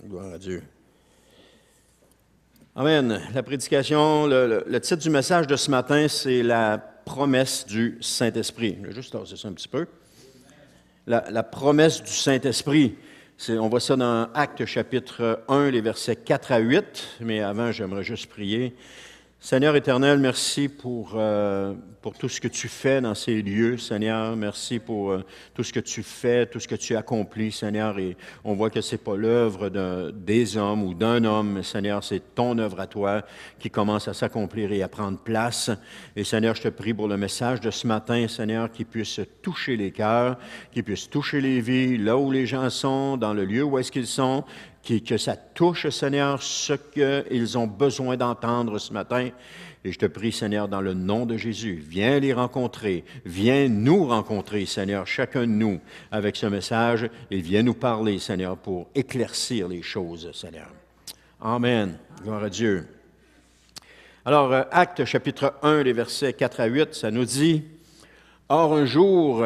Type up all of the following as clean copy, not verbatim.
Gloire à Dieu. Amen. La prédication, le titre du message de ce matin, c'est la promesse du Saint-Esprit. Je vais juste tasser ça un petit peu. La promesse du Saint-Esprit. On voit ça dans Actes chapitre 1, les versets 4 à 8. Mais avant, j'aimerais juste prier. Seigneur éternel, merci pour tout ce que tu fais dans ces lieux, Seigneur. Merci pour tout ce que tu fais, tout ce que tu accomplis, Seigneur. Et on voit que ce n'est pas l'œuvre des hommes ou d'un homme, mais Seigneur, c'est ton œuvre à toi qui commence à s'accomplir et à prendre place. Et Seigneur, je te prie pour le message de ce matin, Seigneur, qui puisse toucher les cœurs, qui puisse toucher les vies, là où les gens sont, dans le lieu où est-ce qu'ils sont, que ça touche, Seigneur, ce qu'ils ont besoin d'entendre ce matin. Et je te prie, Seigneur, dans le nom de Jésus, viens les rencontrer, viens nous rencontrer, Seigneur, chacun de nous, avec ce message, et viens nous parler, Seigneur, pour éclaircir les choses, Seigneur. Amen. Gloire à Dieu. Alors, Actes chapitre 1, les versets 4 à 8, ça nous dit, « Or, un jour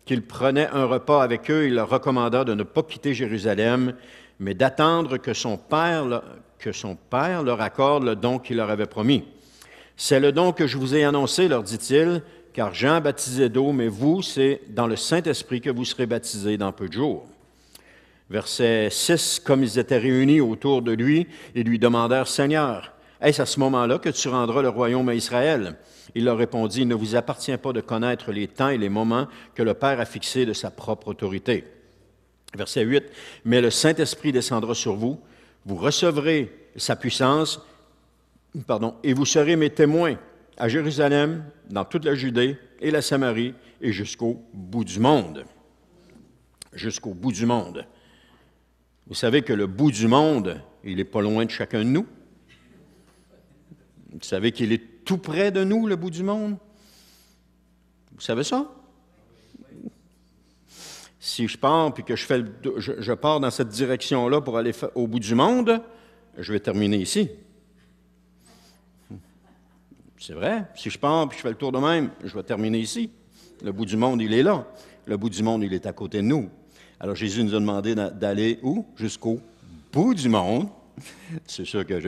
qu'il prenait un repas avec eux, il leur recommanda de ne pas quitter Jérusalem, mais d'attendre que son Père leur accorde le don qu'il leur avait promis. C'est le don que je vous ai annoncé, leur dit-il, car Jean baptisait d'eau, mais vous, c'est dans le Saint-Esprit que vous serez baptisés dans peu de jours. » Verset 6, « Comme ils étaient réunis autour de lui, ils lui demandèrent, « Seigneur, est-ce à ce moment-là que tu rendras le royaume à Israël? » Il leur répondit, « Il ne vous appartient pas de connaître les temps et les moments que le Père a fixés de sa propre autorité. » Verset 8, « Mais le Saint-Esprit descendra sur vous, vous recevrez sa puissance, et vous serez mes témoins à Jérusalem, dans toute la Judée et la Samarie, et jusqu'au bout du monde. » Jusqu'au bout du monde. Vous savez que le bout du monde, il n'est pas loin de chacun de nous. Vous savez qu'il est tout près de nous, le bout du monde. Vous savez ça? Si je pars puis que je pars dans cette direction-là pour aller au bout du monde, je vais terminer ici. C'est vrai. Si je pars puis je fais le tour de même, je vais terminer ici. Le bout du monde, il est là. Le bout du monde, il est à côté de nous. Alors Jésus nous a demandé d'aller où? Jusqu'au bout du monde. C'est sûr que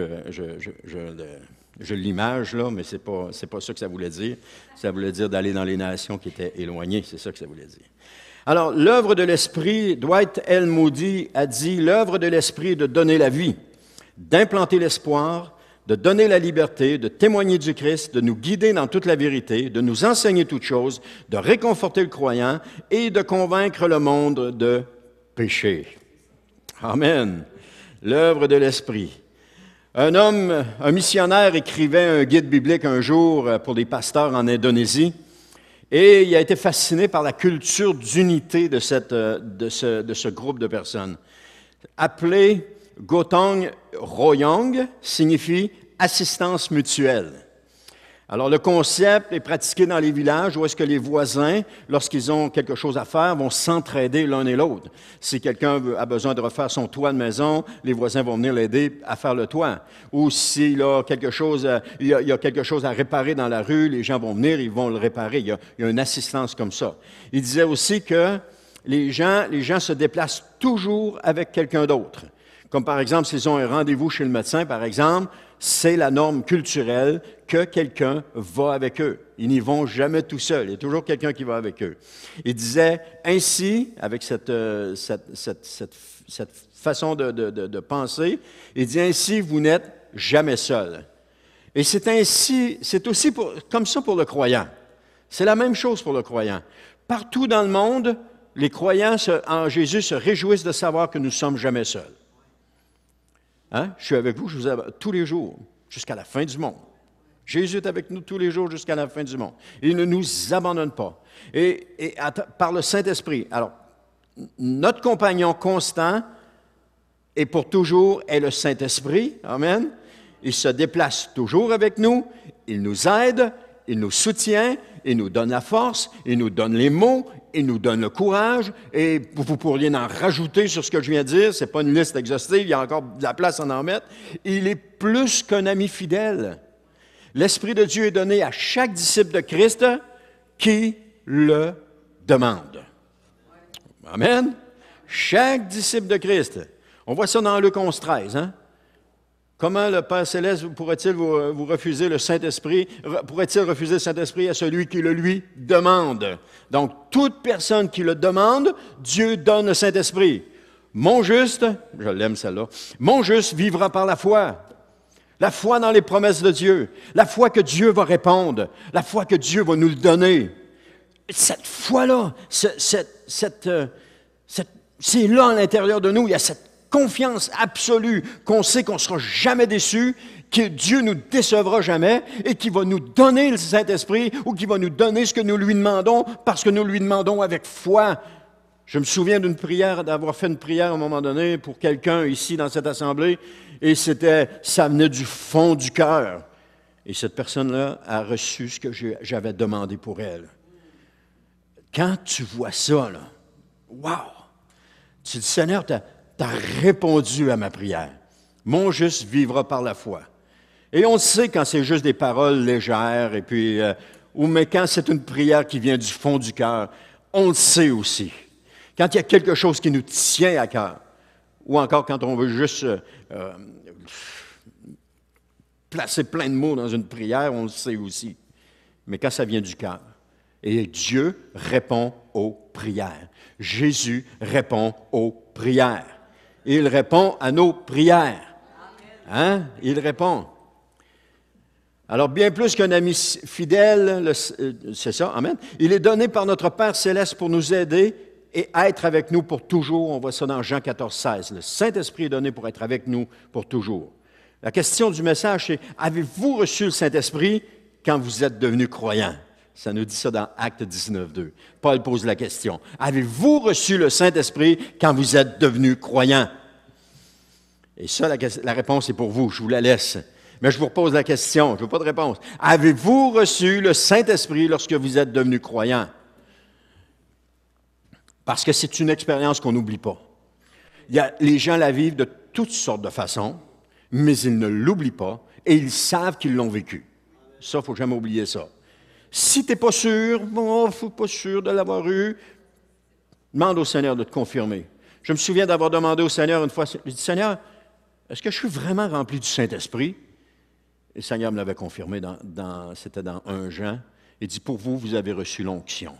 je l'image, là, mais c'est pas ça que ça voulait dire. Ça voulait dire d'aller dans les nations qui étaient éloignées. C'est ça que ça voulait dire. Alors, l'œuvre de l'Esprit, Dwight L. Moody a dit, l'œuvre de l'Esprit est de donner la vie, d'implanter l'espoir, de donner la liberté, de témoigner du Christ, de nous guider dans toute la vérité, de nous enseigner toutes choses, de réconforter le croyant et de convaincre le monde de péché. Amen. L'œuvre de l'Esprit. Un missionnaire écrivait un guide biblique un jour pour des pasteurs en Indonésie. Et il a été fasciné par la culture d'unité de ce groupe de personnes. Appelé Gotong Royong signifie assistance mutuelle. Alors, le concept est pratiqué dans les villages où est-ce que les voisins, lorsqu'ils ont quelque chose à faire, vont s'entraider l'un et l'autre. Si quelqu'un a besoin de refaire son toit de maison, les voisins vont venir l'aider à faire le toit. Ou s'il a quelque chose, il y a quelque chose à réparer dans la rue, les gens vont venir, ils vont le réparer. Il y a une assistance comme ça. Il disait aussi que les gens se déplacent toujours avec quelqu'un d'autre. Comme par exemple, s'ils ont un rendez-vous chez le médecin, par exemple, c'est la norme culturelle que quelqu'un va avec eux. Ils n'y vont jamais tout seuls. Il y a toujours quelqu'un qui va avec eux. Il disait ainsi, avec cette façon de penser, il dit ainsi, vous n'êtes jamais seul. Et c'est aussi comme ça pour le croyant. C'est la même chose pour le croyant. Partout dans le monde, les croyants en Jésus se réjouissent de savoir que nous ne sommes jamais seuls. Hein? Je suis avec vous, je vous aime tous les jours, jusqu'à la fin du monde. Jésus est avec nous tous les jours jusqu'à la fin du monde. Il ne nous abandonne pas. Et par le Saint-Esprit. Alors, notre compagnon constant et pour toujours est le Saint-Esprit. Amen. Il se déplace toujours avec nous. Il nous aide, il nous soutient, il nous donne la force, il nous donne les mots, il nous donne le courage. Et vous pourriez en rajouter sur ce que je viens de dire. Ce n'est pas une liste exhaustive, il y a encore de la place à en mettre. Il est plus qu'un ami fidèle. L'Esprit de Dieu est donné à chaque disciple de Christ qui le demande. Amen. Chaque disciple de Christ. On voit ça dans Luc 11:13, hein? Comment le Père Céleste pourrait-il vous refuser le Saint-Esprit? Pourrait-il refuser le Saint-Esprit à celui qui le lui demande? Donc, toute personne qui le demande, Dieu donne le Saint-Esprit. Mon juste, je l'aime celle-là, mon juste vivra par la foi. La foi dans les promesses de Dieu. La foi que Dieu va répondre. La foi que Dieu va nous le donner. Cette foi-là, c'est là à l'intérieur de nous, il y a cette confiance absolue qu'on sait qu'on ne sera jamais déçu, que Dieu ne nous décevra jamais et qu'il va nous donner le Saint-Esprit ou qu'il va nous donner ce que nous lui demandons parce que nous lui demandons avec foi. Je me souviens d'avoir fait une prière à un moment donné pour quelqu'un ici dans cette assemblée et ça venait du fond du cœur. Et cette personne-là a reçu ce que j'avais demandé pour elle. Quand tu vois ça, là, wow! Tu dis, Seigneur, tu as répondu à ma prière. Mon juste vivra par la foi. Et on le sait quand c'est juste des paroles légères, et puis, mais quand c'est une prière qui vient du fond du cœur, on le sait aussi. Quand il y a quelque chose qui nous tient à cœur, ou encore quand on veut juste placer plein de mots dans une prière, on le sait aussi. Mais quand ça vient du cœur, et Dieu répond aux prières. Jésus répond aux prières. Il répond à nos prières. Hein? Il répond. Alors, bien plus qu'un ami fidèle, c'est ça, amen. Il est donné par notre Père céleste pour nous aider et être avec nous pour toujours. On voit ça dans Jean 14:16. Le Saint-Esprit est donné pour être avec nous pour toujours. La question du message, c'est, avez-vous reçu le Saint-Esprit quand vous êtes devenu croyant? Ça nous dit ça dans Actes 19:2. Paul pose la question. Avez-vous reçu le Saint-Esprit quand vous êtes devenu croyant? Et ça, la réponse est pour vous. Je vous la laisse. Mais je vous repose la question. Je ne veux pas de réponse. Avez-vous reçu le Saint-Esprit lorsque vous êtes devenu croyant? Parce que c'est une expérience qu'on n'oublie pas. Les gens la vivent de toutes sortes de façons, mais ils ne l'oublient pas et ils savent qu'ils l'ont vécu. Ça, il ne faut jamais oublier ça. Si tu n'es pas sûr, pas sûr de l'avoir eu, demande au Seigneur de te confirmer. Je me souviens d'avoir demandé au Seigneur une fois, j'ai dit, Seigneur, est-ce que je suis vraiment rempli du Saint-Esprit? Et le Seigneur me l'avait confirmé, c'était dans 1 Jean. Il dit, pour vous, vous avez reçu l'onction.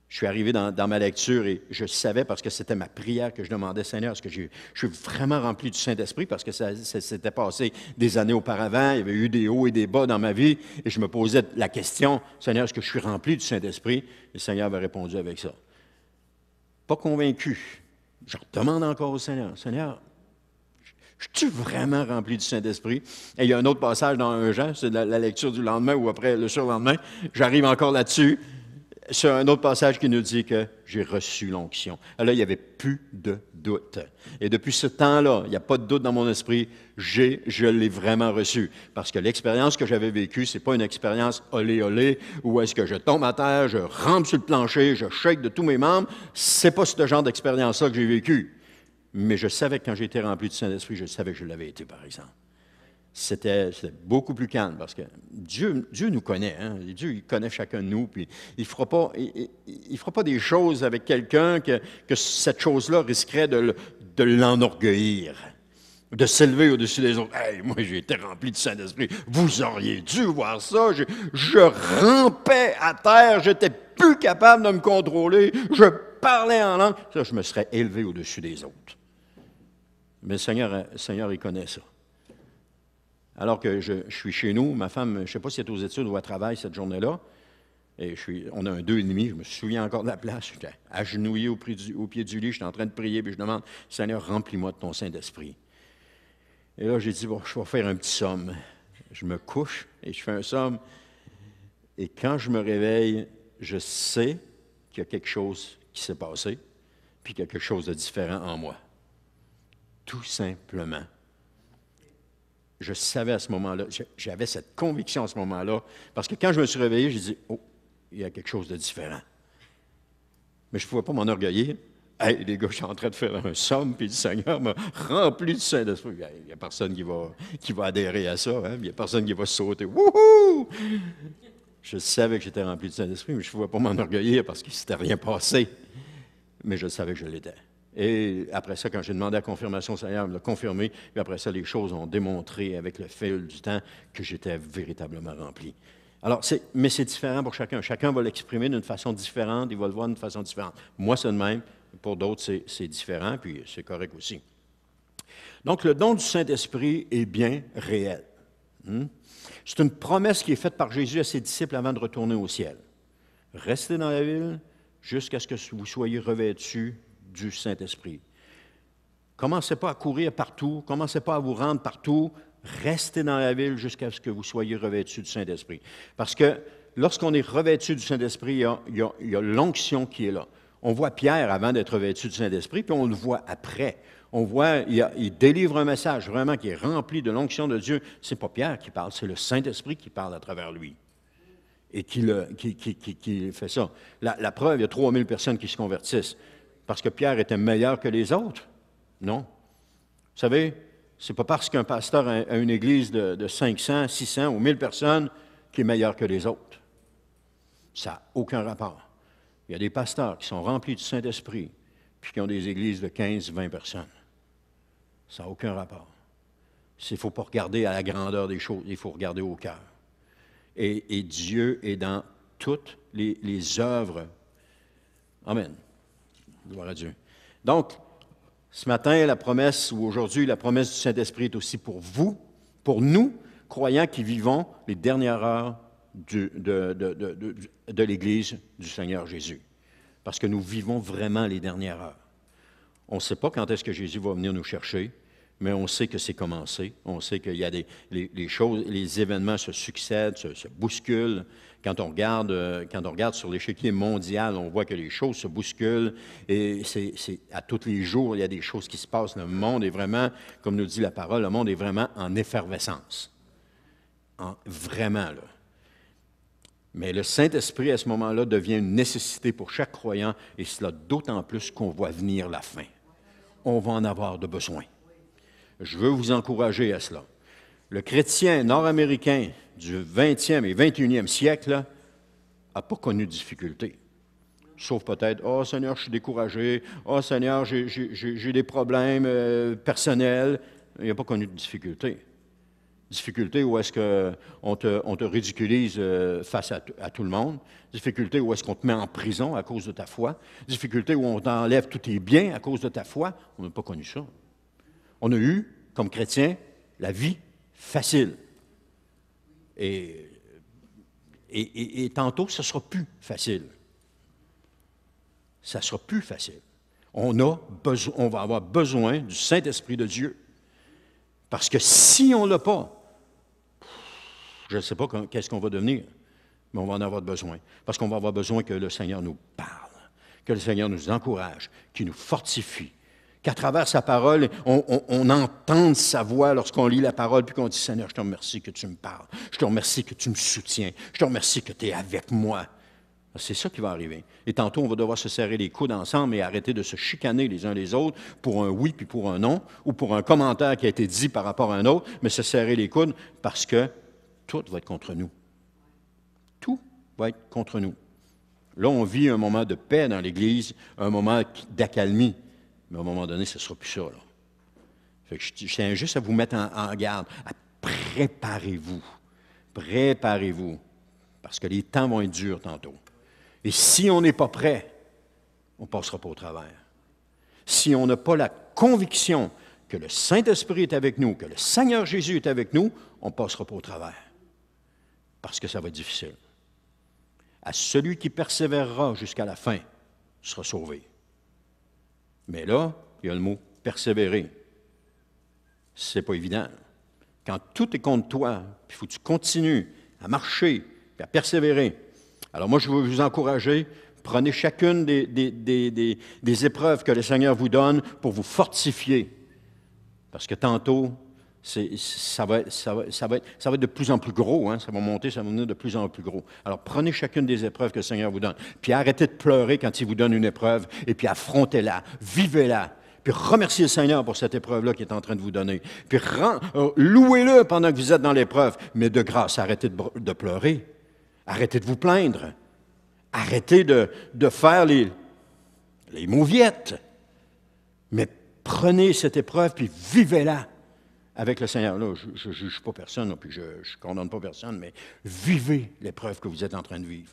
Je suis arrivé dans ma lecture et je savais, parce que c'était ma prière que je demandais, Seigneur, est-ce que je suis vraiment rempli du Saint-Esprit? Parce que ça s'était passé des années auparavant, il y avait eu des hauts et des bas dans ma vie, et je me posais la question, Seigneur, est-ce que je suis rempli du Saint-Esprit? Et le Seigneur avait répondu avec ça. Pas convaincu. Je demande encore au Seigneur, Seigneur, suis-tu vraiment rempli du Saint-Esprit? Et il y a un autre passage dans 1 Jean, c'est la lecture du lendemain ou après le surlendemain, j'arrive encore là-dessus. C'est un autre passage qui nous dit que j'ai reçu l'onction. Alors là, il n'y avait plus de doute. Et depuis ce temps-là, il n'y a pas de doute dans mon esprit, je l'ai vraiment reçu. Parce que l'expérience que j'avais vécue, ce n'est pas une expérience olé, où est-ce que je tombe à terre, je rampe sur le plancher, je shake de tous mes membres. Ce n'est pas ce genre d'expérience-là que j'ai vécue. Mais je savais que quand j'ai été rempli du Saint-Esprit, je savais que je l'avais été, par exemple. C'était beaucoup plus calme parce que Dieu nous connaît. Hein? Dieu, il connaît chacun de nous. Puis il ne fera pas des choses avec quelqu'un que cette chose-là risquerait de l'enorgueillir, de s'élever au-dessus des autres. Hey, moi, j'ai été rempli du Saint-Esprit. Vous auriez dû voir ça. Je rampais à terre. J'étais plus capable de me contrôler. Je parlais en langue. Ça, je me serais élevé au-dessus des autres. Mais le Seigneur, il connaît ça. Alors que je suis chez nous, ma femme, je ne sais pas si elle est aux études ou à travail cette journée-là, et on a un 2,5, je me souviens encore de la place, j'étais agenouillé au pied du lit, j'étais en train de prier, puis je demande, Seigneur, remplis-moi de ton Saint-Esprit. Et là, j'ai dit, bon, je vais faire un petit somme. Je me couche et je fais un somme, et quand je me réveille, je sais qu'il y a quelque chose qui s'est passé, puis qu'il y a quelque chose de différent en moi. Tout simplement. Je savais à ce moment-là, j'avais cette conviction à ce moment-là, parce que quand je me suis réveillé, j'ai dit, oh, il y a quelque chose de différent. Mais je ne pouvais pas m'enorgueillir. Hey, les gars, je suis en train de faire un somme, puis le Seigneur m'a rempli du Saint-Esprit. Il n'y a personne qui va adhérer à ça, hein? Il n'y a personne qui va sauter. Wouhou! Je savais que j'étais rempli du Saint-Esprit, mais je ne pouvais pas m'enorgueillir parce qu'il ne s'était rien passé. Mais je savais que je l'étais. Et après ça, quand j'ai demandé la confirmation, le Seigneur me l'a confirmé. Puis après ça, les choses ont démontré avec le fil du temps que j'étais véritablement rempli. Alors, mais c'est différent pour chacun. Chacun va l'exprimer d'une façon différente, il va le voir d'une façon différente. Moi, c'est de même. Pour d'autres, c'est différent, puis c'est correct aussi. Donc, le don du Saint-Esprit est bien réel. C'est une promesse qui est faite par Jésus à ses disciples avant de retourner au ciel. Restez dans la ville jusqu'à ce que vous soyez revêtus du Saint-Esprit. Commencez pas à courir partout, commencez pas à vous rendre partout, restez dans la ville jusqu'à ce que vous soyez revêtus du Saint-Esprit. Parce que lorsqu'on est revêtu du Saint-Esprit, il y a l'onction qui est là. On voit Pierre avant d'être revêtu du Saint-Esprit, puis on le voit après. On voit, il délivre un message vraiment qui est rempli de l'onction de Dieu. Ce n'est pas Pierre qui parle, c'est le Saint-Esprit qui parle à travers lui et qui fait ça. La preuve, il y a 3000 personnes qui se convertissent parce que Pierre était meilleur que les autres. Non. Vous savez, ce n'est pas parce qu'un pasteur a une église de 500, 600 ou 1000 personnes qui est meilleur que les autres. Ça n'a aucun rapport. Il y a des pasteurs qui sont remplis du Saint-Esprit puis qui ont des églises de 15, 20 personnes. Ça n'a aucun rapport. Il ne faut pas regarder à la grandeur des choses, il faut regarder au cœur. Et Dieu est dans toutes les œuvres. Amen. Gloire à Dieu. Donc, ce matin, la promesse, ou aujourd'hui, la promesse du Saint-Esprit est aussi pour vous, pour nous, croyants qui vivons les dernières heures de l'Église du Seigneur Jésus. Parce que nous vivons vraiment les dernières heures. On ne sait pas quand est-ce que Jésus va venir nous chercher, mais on sait que c'est commencé. On sait qu'il y a les choses, les événements se succèdent, se bousculent. Quand on regarde sur l'échiquier mondial, on voit que les choses se bousculent. Et c'est à tous les jours, il y a des choses qui se passent. Le monde est vraiment, comme nous dit la parole, le monde est vraiment en effervescence. Vraiment, là. Mais le Saint-Esprit, à ce moment-là, devient une nécessité pour chaque croyant, et cela d'autant plus qu'on voit venir la fin. On va en avoir de besoin. Je veux vous encourager à cela. Le chrétien nord-américain du 20e et 21e siècle n'a pas connu de difficultés. Sauf peut-être, « Oh Seigneur, je suis découragé. Oh Seigneur, j'ai des problèmes personnels. » Il n'a pas connu de difficultés. Difficulté où est-ce qu'on te ridiculise face à tout le monde. Difficulté où est-ce qu'on te met en prison à cause de ta foi. Difficulté où on t'enlève tous tes biens à cause de ta foi. On n'a pas connu ça. On a eu, comme chrétiens, la vie facile. Et tantôt, ça ne sera plus facile. Ça ne sera plus facile. On va avoir besoin du Saint-Esprit de Dieu. Parce que si on ne l'a pas, je ne sais pas qu'est-ce qu'on va devenir, mais on va en avoir besoin. Parce qu'on va avoir besoin que le Seigneur nous parle, que le Seigneur nous encourage, qu'il nous fortifie, qu'à travers sa parole, on entende sa voix lorsqu'on lit la parole, puis qu'on dit, Seigneur, je te remercie que tu me parles, je te remercie que tu me soutiens, je te remercie que tu es avec moi. C'est ça qui va arriver. Et tantôt, on va devoir se serrer les coudes ensemble et arrêter de se chicaner les uns les autres pour un oui puis pour un non, ou pour un commentaire qui a été dit par rapport à un autre, mais se serrer les coudes parce que tout va être contre nous. Tout va être contre nous. Là, on vit un moment de paix dans l'Église, un moment d'accalmie, mais à un moment donné, ce ne sera plus ça. Là. Fait que je tiens juste à vous mettre en garde, à préparez-vous. Préparez-vous, parce que les temps vont être durs tantôt. Et si on n'est pas prêt, on ne passera pas au travers. Si on n'a pas la conviction que le Saint-Esprit est avec nous, que le Seigneur Jésus est avec nous, on ne passera pas au travers. Parce que ça va être difficile. À celui qui persévérera jusqu'à la fin sera sauvé. Mais là, il y a le mot persévérer. Ce n'est pas évident. Quand tout est contre toi, il faut que tu continues à marcher et à persévérer. Alors moi, je veux vous encourager, prenez chacune des épreuves que le Seigneur vous donne pour vous fortifier. Parce que tantôt, ça va être de plus en plus gros, hein? Ça va monter, ça va venir de plus en plus gros. Alors prenez chacune des épreuves que le Seigneur vous donne, puis arrêtez de pleurer quand il vous donne une épreuve, et puis affrontez-la, vivez-la, puis remerciez le Seigneur pour cette épreuve-là qu'il est en train de vous donner. Puis louez-le pendant que vous êtes dans l'épreuve, mais de grâce, arrêtez de pleurer. Arrêtez de vous plaindre. Arrêtez de faire les mauviettes. Prenez cette épreuve, puis vivez-la avec le Seigneur. Là, je ne juge pas personne, là, puis je ne condamne pas personne, mais vivez l'épreuve que vous êtes en train de vivre.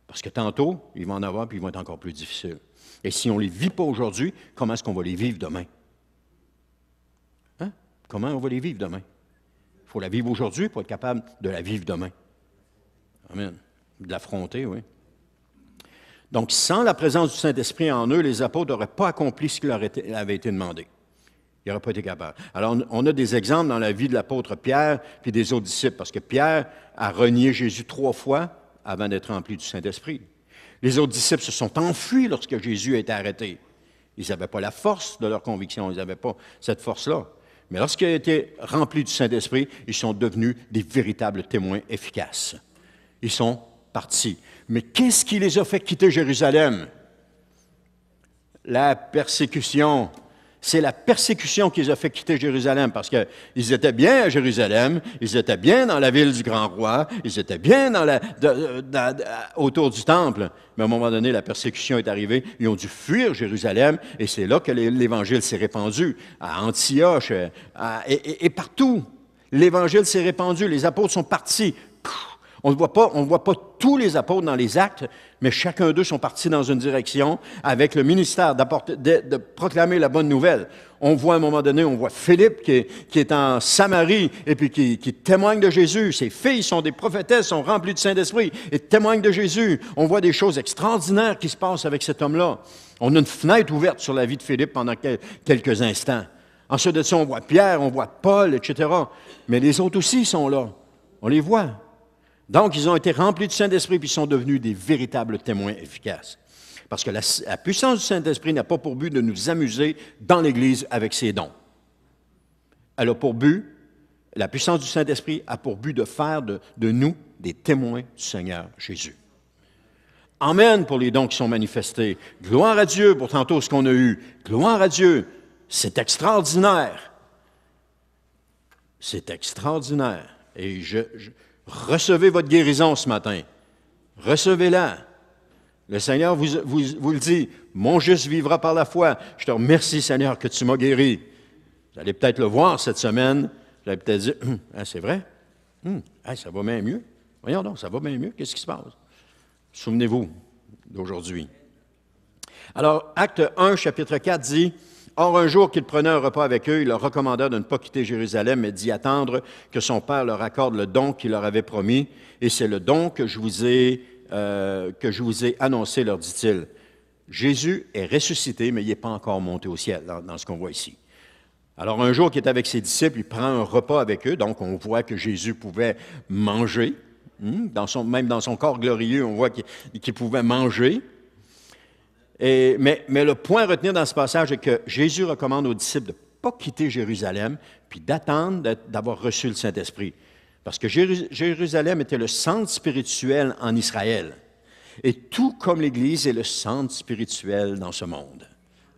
Parce que tantôt, il va en avoir, puis ils vont être encore plus difficiles. Et si on ne les vit pas aujourd'hui, comment est-ce qu'on va les vivre demain? Hein? Comment on va les vivre demain? Il faut la vivre aujourd'hui pour être capable de la vivre demain. Amen. De l'affronter, oui. Donc, sans la présence du Saint-Esprit en eux, les apôtres n'auraient pas accompli ce qui leur avait été demandé. Ils n'auraient pas été capables. Alors, on a des exemples dans la vie de l'apôtre Pierre puis des autres disciples, parce que Pierre a renié Jésus 3 fois avant d'être rempli du Saint-Esprit. Les autres disciples se sont enfuis lorsque Jésus a été arrêté. Ils n'avaient pas la force de leur conviction, ils n'avaient pas cette force-là. Mais lorsqu'il a été rempli du Saint-Esprit, ils sont devenus des véritables témoins efficaces. Ils sont partis. Mais qu'est-ce qui les a fait quitter Jérusalem? La persécution. C'est la persécution qui les a fait quitter Jérusalem, parce qu'ils étaient bien à Jérusalem, ils étaient bien dans la ville du grand roi, ils étaient bien autour du temple. Mais à un moment donné, la persécution est arrivée, ils ont dû fuir Jérusalem, et c'est là que l'Évangile s'est répandu, à Antioche, et partout. L'Évangile s'est répandu, les apôtres sont partis. On ne voit pas tous les apôtres dans les actes, mais chacun d'eux sont partis dans une direction avec le ministère de proclamer la bonne nouvelle. On voit à un moment donné, on voit Philippe qui est en Samarie et puis qui témoigne de Jésus. Ses filles sont des prophétesses, sont remplies du Saint-Esprit et témoignent de Jésus. On voit des choses extraordinaires qui se passent avec cet homme-là. On a une fenêtre ouverte sur la vie de Philippe pendant quelques instants. Ensuite de ça, on voit Pierre, on voit Paul, etc. Mais les autres aussi sont là. On les voit. Donc, ils ont été remplis du Saint-Esprit puis ils sont devenus des véritables témoins efficaces. Parce que la puissance du Saint-Esprit n'a pas pour but de nous amuser dans l'Église avec ses dons. Elle a pour but, la puissance du Saint-Esprit a pour but de faire de nous des témoins du Seigneur Jésus. Amen pour les dons qui sont manifestés. Gloire à Dieu pour tantôt ce qu'on a eu. Gloire à Dieu. C'est extraordinaire. C'est extraordinaire. Et recevez votre guérison ce matin. Recevez-la. Le Seigneur vous le dit. Mon juste vivra par la foi. Je te remercie, Seigneur, que tu m'as guéri. Vous allez peut-être le voir cette semaine. Vous allez peut-être dire, ah, c'est vrai? Ça va bien mieux. Voyons donc, ça va bien mieux. Qu'est-ce qui se passe? Souvenez-vous d'aujourd'hui. Alors, Acte 1, chapitre 4 dit, « Or, un jour qu'il prenait un repas avec eux, il leur recommanda de ne pas quitter Jérusalem, mais d'y attendre que son Père leur accorde le don qu'il leur avait promis. Et c'est le don que je vous ai annoncé, leur dit-il. » Jésus est ressuscité, mais il n'est pas encore monté au ciel, dans ce qu'on voit ici. Alors, un jour qu'il est avec ses disciples, il prend un repas avec eux, donc on voit que Jésus pouvait manger. Même dans son corps glorieux, on voit qu'il pouvait manger. Mais le point à retenir dans ce passage est que Jésus recommande aux disciples de ne pas quitter Jérusalem, puis d'attendre d'avoir reçu le Saint-Esprit. Parce que Jérusalem était le centre spirituel en Israël. Et tout comme l'Église est le centre spirituel dans ce monde.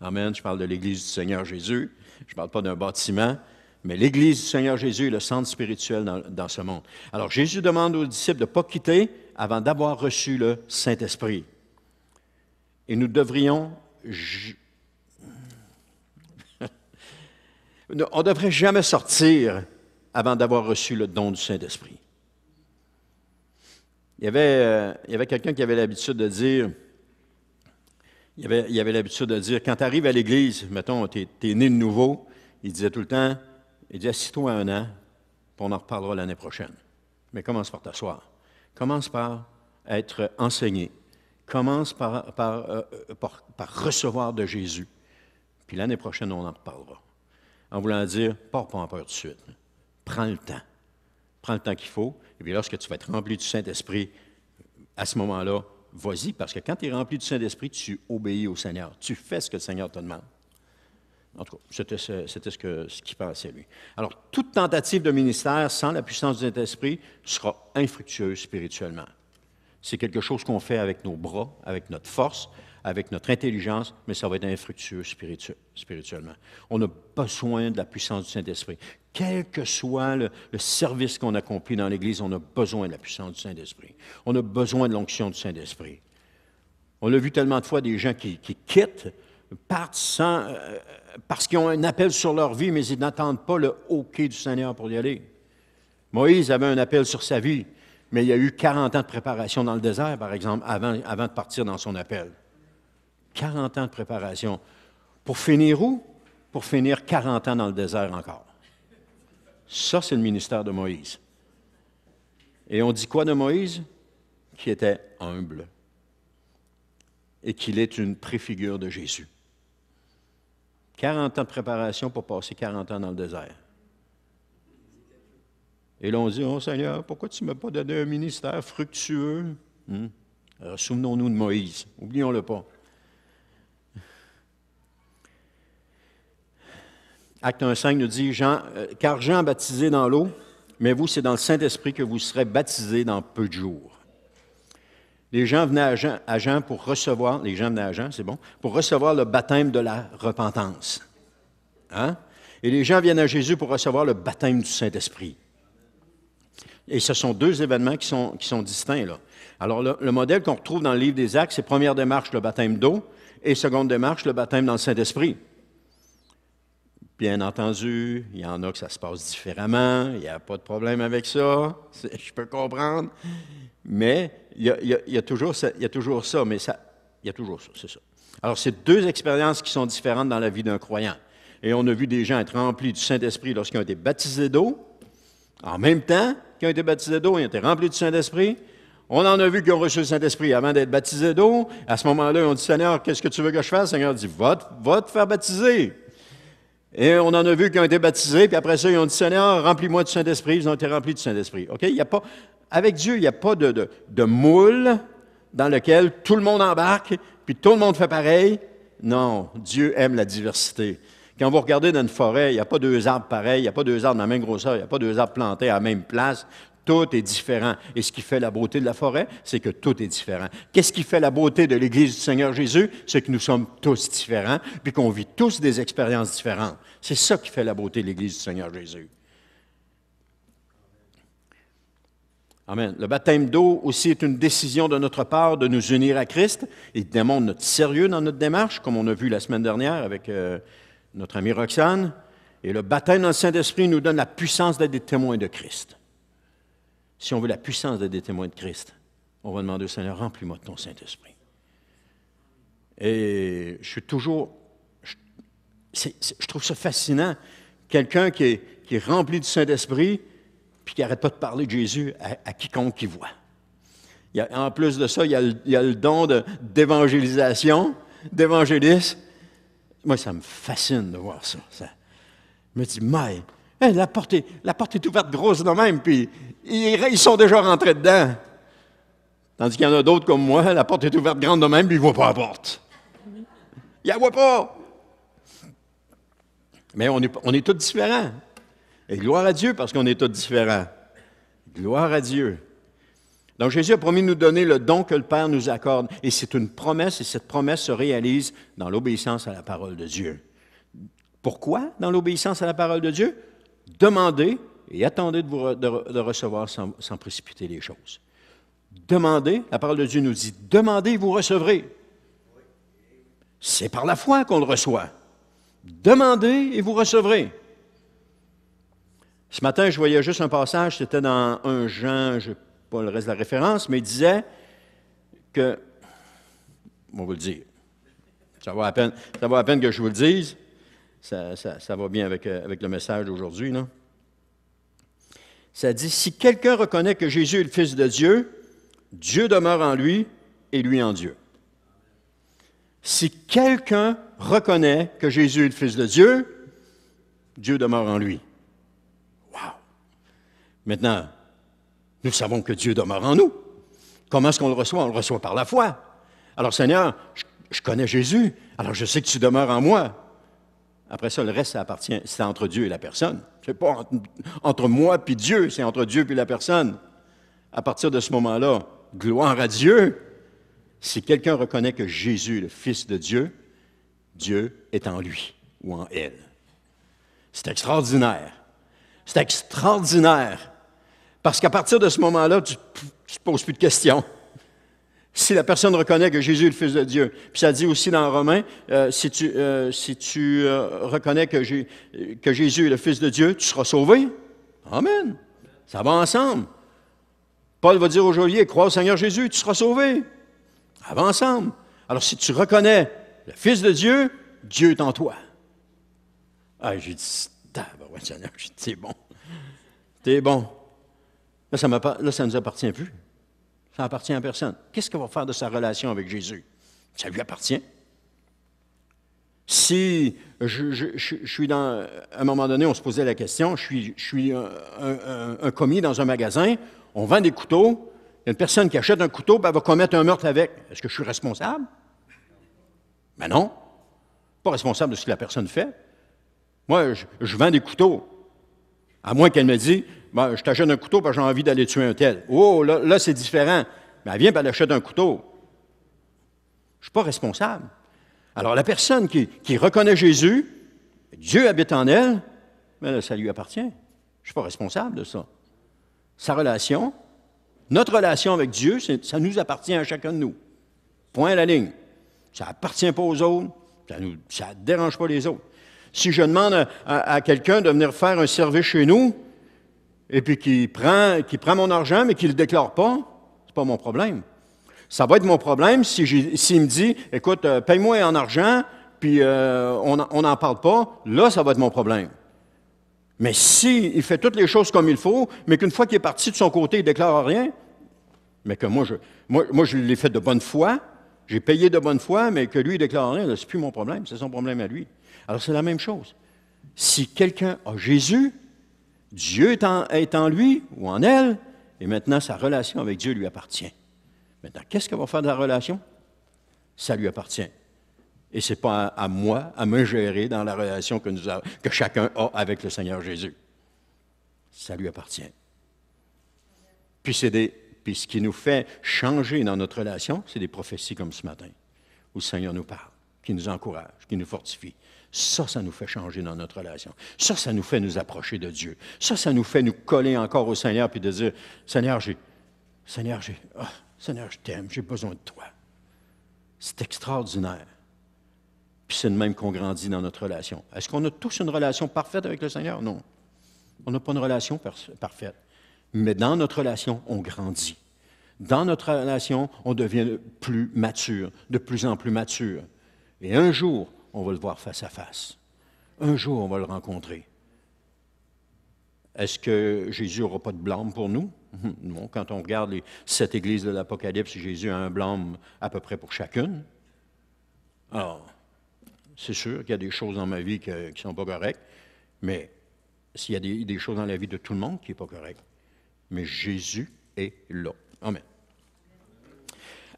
Amen. Je parle de l'Église du Seigneur Jésus. Je ne parle pas d'un bâtiment, mais l'Église du Seigneur Jésus est le centre spirituel dans ce monde. Alors Jésus demande aux disciples de ne pas quitter avant d'avoir reçu le Saint-Esprit. Et nous devrions... On ne devrait jamais sortir avant d'avoir reçu le don du Saint-Esprit. Il y avait quelqu'un qui avait l'habitude de dire, quand tu arrives à l'église, mettons, tu es né de nouveau, il disait tout le temps, il dit, assis-toi un an, puis on en reparlera l'année prochaine. Mais commence par t'asseoir. Commence par être enseigné. Commence par recevoir de Jésus. Puis l'année prochaine, on en reparlera. En voulant dire, pars pas en peur tout de suite. Prends le temps. Prends le temps qu'il faut. Et puis lorsque tu vas être rempli du Saint-Esprit, à ce moment-là, vas-y, parce que quand tu es rempli du Saint-Esprit, tu obéis au Seigneur. Tu fais ce que le Seigneur te demande. En tout cas, c'était ce qu'il pensait, lui. Alors, toute tentative de ministère sans la puissance du Saint-Esprit sera infructueuse spirituellement. C'est quelque chose qu'on fait avec nos bras, avec notre force, avec notre intelligence, mais ça va être infructueux spirituellement. On a besoin de la puissance du Saint-Esprit. Quel que soit le service qu'on accomplit dans l'Église, on a besoin de la puissance du Saint-Esprit. On a besoin de l'onction du Saint-Esprit. On a vu tellement de fois des gens qui quittent, partent parce qu'ils ont un appel sur leur vie, mais ils n'attendent pas le OK du Seigneur pour y aller. Moïse avait un appel sur sa vie, mais il y a eu 40 ans de préparation dans le désert, par exemple, avant de partir dans son appel. 40 ans de préparation. Pour finir où? Pour finir 40 ans dans le désert encore. Ça, c'est le ministère de Moïse. Et on dit quoi de Moïse? Qu'il était humble et qu'il est une préfigure de Jésus. 40 ans de préparation pour passer 40 ans dans le désert. Et là, on dit, « Oh Seigneur, pourquoi tu ne m'as pas donné un ministère fructueux? Alors, souvenons-nous de Moïse. Oublions-le pas. Acte 1,5 nous dit, « Car Jean a baptisé dans l'eau, mais vous, c'est dans le Saint-Esprit que vous serez baptisés dans peu de jours. » Les gens venaient à Jean pour recevoir, les gens venaient à Jean, c'est bon, pour recevoir le baptême de la repentance. Hein? Et les gens viennent à Jésus pour recevoir le baptême du Saint-Esprit. Et ce sont deux événements qui sont distincts, là. Alors, le modèle qu'on retrouve dans le livre des Actes, c'est première démarche, le baptême d'eau, et seconde démarche, le baptême dans le Saint-Esprit. Bien entendu, il y en a que ça se passe différemment, il n'y a pas de problème avec ça, je peux comprendre, mais il y a toujours ça, mais ça, il y a toujours ça, c'est ça. Alors, c'est deux expériences qui sont différentes dans la vie d'un croyant. Et on a vu des gens être remplis du Saint-Esprit lorsqu'ils ont été baptisés d'eau. En même temps qu'ils ont été baptisés d'eau, ils ont été remplis du Saint-Esprit. On en a vu qui ont reçu le Saint-Esprit avant d'être baptisés d'eau. À ce moment-là, ils ont dit, « Seigneur, qu'est-ce que tu veux que je fasse? » Le Seigneur dit, « Va te faire baptiser. » Et on en a vu qui ont été baptisés, puis après ça, ils ont dit, « Seigneur, remplis-moi du Saint-Esprit. » Ils ont été remplis du Saint-Esprit. OK? Avec Dieu, il n'y a pas de moule dans lequel tout le monde embarque, puis tout le monde fait pareil. Non, Dieu aime la diversité. Quand vous regardez dans une forêt, il n'y a pas deux arbres pareils, il n'y a pas deux arbres de la même grosseur, il n'y a pas deux arbres plantés à la même place. Tout est différent. Et ce qui fait la beauté de la forêt, c'est que tout est différent. Qu'est-ce qui fait la beauté de l'Église du Seigneur Jésus? C'est que nous sommes tous différents, puis qu'on vit tous des expériences différentes. C'est ça qui fait la beauté de l'Église du Seigneur Jésus. Amen. Le baptême d'eau aussi est une décision de notre part de nous unir à Christ. Il démontre notre sérieux dans notre démarche, comme on a vu la semaine dernière avec notre amie Roxane. Et le baptême dans le Saint-Esprit nous donne la puissance d'être des témoins de Christ. Si on veut la puissance d'être des témoins de Christ, on va demander au Seigneur, remplis-moi de ton Saint-Esprit. Et je trouve ça fascinant. Quelqu'un qui est rempli du Saint-Esprit, puis qui n'arrête pas de parler de Jésus à quiconque qui voit. En plus de ça, il y a le don d'évangélisation, d'évangélisme. Moi, ça me fascine de voir ça. Je me dis, mais la porte est ouverte grosse de même, puis ils sont déjà rentrés dedans. Tandis qu'il y en a d'autres comme moi, la porte est ouverte grande de même, puis ils ne voient pas la porte. Ils ne la voient pas. Mais on est tous différents. Et gloire à Dieu parce qu'on est tous différents. Gloire à Dieu. Donc Jésus a promis de nous donner le don que le Père nous accorde. Et c'est une promesse, et cette promesse se réalise dans l'obéissance à la parole de Dieu. Pourquoi dans l'obéissance à la parole de Dieu? Demandez et attendez de recevoir sans précipiter les choses. Demandez, la parole de Dieu nous dit, demandez et vous recevrez. C'est par la foi qu'on le reçoit. Demandez et vous recevrez. Ce matin, je voyais juste un passage, c'était dans 1 Jean, je n'ai pas le reste de la référence, mais il disait que, on va le dire, ça va à peine que je vous le dise, ça va bien avec le message d'aujourd'hui, non? Ça dit, si quelqu'un reconnaît que Jésus est le Fils de Dieu, Dieu demeure en lui et lui en Dieu. Si quelqu'un reconnaît que Jésus est le Fils de Dieu, Dieu demeure en lui. Wow! Maintenant, nous savons que Dieu demeure en nous. Comment est-ce qu'on le reçoit? On le reçoit par la foi. Alors, Seigneur, je connais Jésus, alors je sais que tu demeures en moi. Après ça, le reste, ça appartient, c'est entre Dieu et la personne. C'est pas entre moi puis Dieu, c'est entre Dieu et la personne. À partir de ce moment-là, gloire à Dieu. Si quelqu'un reconnaît que Jésus est le Fils de Dieu, Dieu est en lui ou en elle. C'est extraordinaire. C'est extraordinaire. Parce qu'à partir de ce moment-là, tu ne te poses plus de questions. Si la personne reconnaît que Jésus est le Fils de Dieu, puis ça dit aussi dans Romains, si tu reconnais que Jésus est le Fils de Dieu, tu seras sauvé. Amen. Ça va ensemble. Paul va dire au geôlier, crois au Seigneur Jésus, tu seras sauvé. Ça va ensemble. Alors si tu reconnais le Fils de Dieu, Dieu est en toi. Ah, j'ai dit, ouais, Seigneur, j'ai dit, c'est bon. T'es bon. Là, ça ne nous appartient plus. Ça n'appartient à personne. Qu'est-ce qu'il va faire de sa relation avec Jésus? Ça lui appartient. Si je suis à un moment donné, on se posait la question, je suis un commis dans un magasin, on vend des couteaux, il y a une personne qui achète un couteau, ben, elle va commettre un meurtre avec. Est-ce que je suis responsable? Ben non. Pas responsable de ce que la personne fait. Moi, je vends des couteaux. À moins qu'elle me dise, ben, je t'achète un couteau parce que j'ai envie d'aller tuer un tel. Oh, là c'est différent. Mais elle vient et elle achète un couteau. Je ne suis pas responsable. Alors, la personne qui reconnaît Jésus, Dieu habite en elle, mais là, ça lui appartient. Je ne suis pas responsable de ça. Sa relation, notre relation avec Dieu, ça nous appartient à chacun de nous. Point à la ligne. Ça n'appartient pas aux autres, ça ne dérange pas les autres. Si je demande à quelqu'un de venir faire un service chez nous, et puis qu'il prend mon argent, mais qu'il ne le déclare pas, c'est pas mon problème. Ça va être mon problème s'il me dit, écoute, paye-moi en argent, puis on n'en parle pas, là, ça va être mon problème. Mais s'il fait toutes les choses comme il faut, mais qu'une fois qu'il est parti de son côté, il ne déclare rien, mais que moi, je l'ai fait de bonne foi, j'ai payé de bonne foi, mais que lui, il ne déclare rien, c'est plus mon problème, c'est son problème à lui. Alors, c'est la même chose. Si quelqu'un a Jésus, Dieu est en lui ou en elle, et maintenant, sa relation avec Dieu lui appartient. Maintenant, qu'est-ce qu'elle va faire de la relation? Ça lui appartient. Et ce n'est pas à moi à me gérer dans la relation que chacun a avec le Seigneur Jésus. Ça lui appartient. Puis ce qui nous fait changer dans notre relation, c'est des prophéties comme ce matin, où le Seigneur nous parle, qui nous encourage, qui nous fortifie. Ça nous fait changer dans notre relation. Ça nous fait nous approcher de Dieu. Ça nous fait nous coller encore au Seigneur puis de dire, Seigneur, je t'aime, j'ai besoin de toi. C'est extraordinaire. Puis c'est de même qu'on grandit dans notre relation. Est-ce qu'on a tous une relation parfaite avec le Seigneur? Non. On n'a pas une relation parfaite. Mais dans notre relation, on grandit. Dans notre relation, on devient plus mature, de plus en plus mature. Et un jour, on va le voir face à face. Un jour, on va le rencontrer. Est-ce que Jésus n'aura pas de blâme pour nous? Non. Quand on regarde les 7 églises de l'Apocalypse, Jésus a un blâme à peu près pour chacune. Alors, c'est sûr qu'il y a des choses dans ma vie qui ne sont pas correctes, mais s'il y a des choses dans la vie de tout le monde qui ne sont pas correctes, mais Jésus est là. Amen.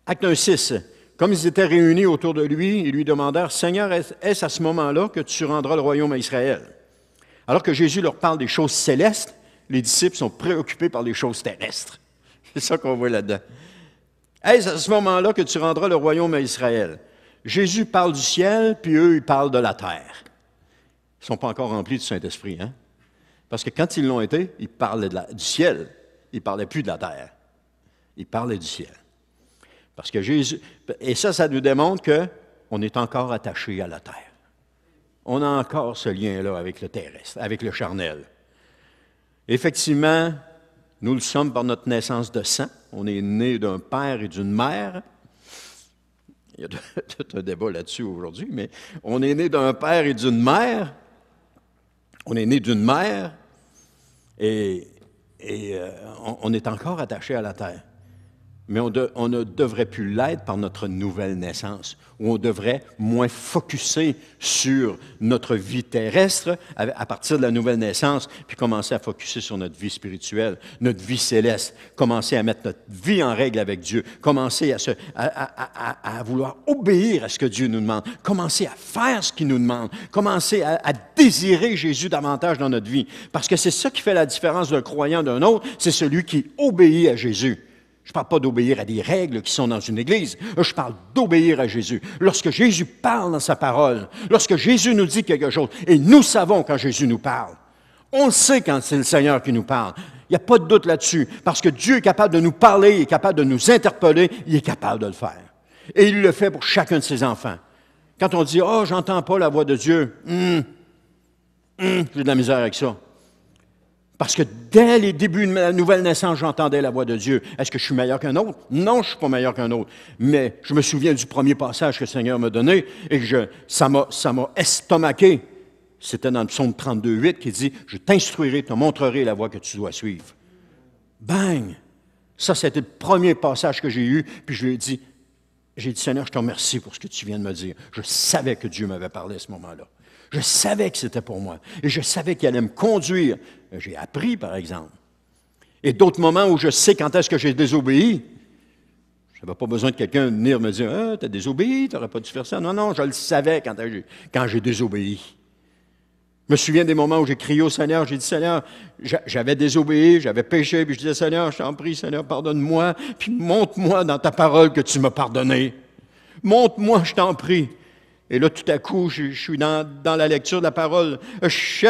Acte 1:6. Comme ils étaient réunis autour de lui, ils lui demandèrent, « Seigneur, est-ce à ce moment-là que tu rendras le royaume à Israël? » Alors que Jésus leur parle des choses célestes, les disciples sont préoccupés par les choses terrestres. C'est ça qu'on voit là-dedans. « Est-ce à ce moment-là que tu rendras le royaume à Israël? » Jésus parle du ciel, puis eux, ils parlent de la terre. Ils ne sont pas encore remplis du Saint-Esprit, hein? Parce que quand ils l'ont été, ils parlaient du ciel. Ils ne parlaient plus de la terre. Ils parlaient du ciel. Parce que Jésus, et ça nous démontre qu'on est encore attaché à la terre. On a encore ce lien-là avec le terrestre, avec le charnel. Effectivement, nous le sommes par notre naissance de sang. On est né d'un père et d'une mère. Il y a tout un débat là-dessus aujourd'hui, mais on est né d'un père et d'une mère. On est né d'une mère et on est encore attaché à la terre. Mais on ne devrait plus l'être par notre nouvelle naissance, où on devrait moins focusser sur notre vie terrestre à partir de la nouvelle naissance, puis commencer à focusser sur notre vie spirituelle, notre vie céleste, commencer à mettre notre vie en règle avec Dieu, commencer à vouloir obéir à ce que Dieu nous demande, commencer à faire ce qu'il nous demande, commencer à désirer Jésus davantage dans notre vie. Parce que c'est ça qui fait la différence d'un croyant d'un autre, c'est celui qui obéit à Jésus. Je ne parle pas d'obéir à des règles qui sont dans une église. Je parle d'obéir à Jésus. Lorsque Jésus parle dans sa parole, lorsque Jésus nous dit quelque chose, et nous savons quand Jésus nous parle, on le sait quand c'est le Seigneur qui nous parle. Il n'y a pas de doute là-dessus. Parce que Dieu est capable de nous parler, il est capable de nous interpeller, il est capable de le faire. Et il le fait pour chacun de ses enfants. Quand on dit « Oh, j'entends pas la voix de Dieu j'ai de la misère avec ça. » Parce que dès les débuts de ma nouvelle naissance, j'entendais la voix de Dieu. Est-ce que je suis meilleur qu'un autre? Non, je ne suis pas meilleur qu'un autre. Mais je me souviens du premier passage que le Seigneur m'a donné et que ça m'a estomaqué. C'était dans le psaume 32:8 qui dit « Je t'instruirai, te montrerai la voie que tu dois suivre. » Bang! Ça, c'était le premier passage que j'ai eu. Puis je lui ai dit, Seigneur, je te remercie pour ce que tu viens de me dire. Je savais que Dieu m'avait parlé à ce moment-là. Je savais que c'était pour moi. Et je savais qu'il allait me conduire. J'ai appris, par exemple. Et d'autres moments où je sais quand est-ce que j'ai désobéi. Je n'avais pas besoin de quelqu'un venir me dire « Ah, tu as désobéi, tu n'aurais pas dû faire ça. » Non, non, je le savais quand j'ai désobéi. Je me souviens des moments où j'ai crié au Seigneur, j'ai dit « Seigneur, j'avais désobéi, j'avais péché. » Puis je disais « Seigneur, je t'en prie, Seigneur, pardonne-moi. Puis montre-moi dans ta parole que tu m'as pardonné. Montre-moi, je t'en prie. » Et là, tout à coup, je suis dans la lecture de la parole. Je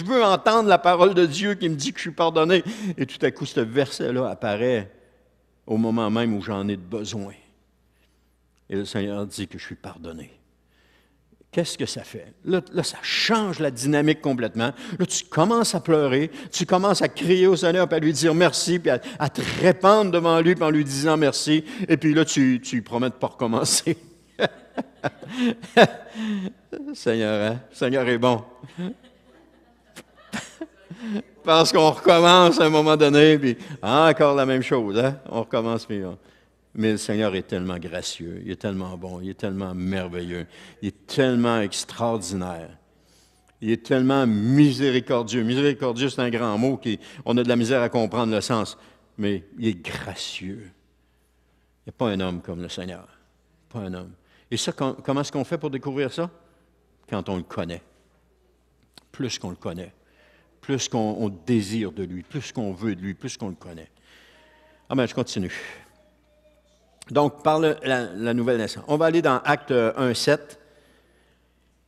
veux entendre la parole de Dieu qui me dit que je suis pardonné. Et tout à coup, ce verset-là apparaît au moment même où j'en ai besoin. Et le Seigneur dit que je suis pardonné. Qu'est-ce que ça fait? Là, ça change la dynamique complètement. Là, tu commences à pleurer, tu commences à crier au Seigneur, puis à lui dire merci, puis à te répandre devant lui, puis en lui disant merci. Et puis là, tu lui promets de ne pas recommencer. Seigneur, hein? Seigneur est bon. Parce qu'on recommence à un moment donné, puis encore la même chose, hein? On recommence, puis mais le Seigneur est tellement gracieux, il est tellement bon, il est tellement merveilleux, il est tellement extraordinaire, il est tellement miséricordieux. Miséricordieux, c'est un grand mot, on a de la misère à comprendre le sens, mais il est gracieux. Il n'y a pas un homme comme le Seigneur, pas un homme. Et ça, comment est-ce qu'on fait pour découvrir ça? Quand on le connaît. Plus qu'on le connaît, plus qu'on désire de lui, plus qu'on veut de lui, plus qu'on le connaît. Ah ben, je continue. Donc, par la nouvelle naissance. On va aller dans Actes 1:7.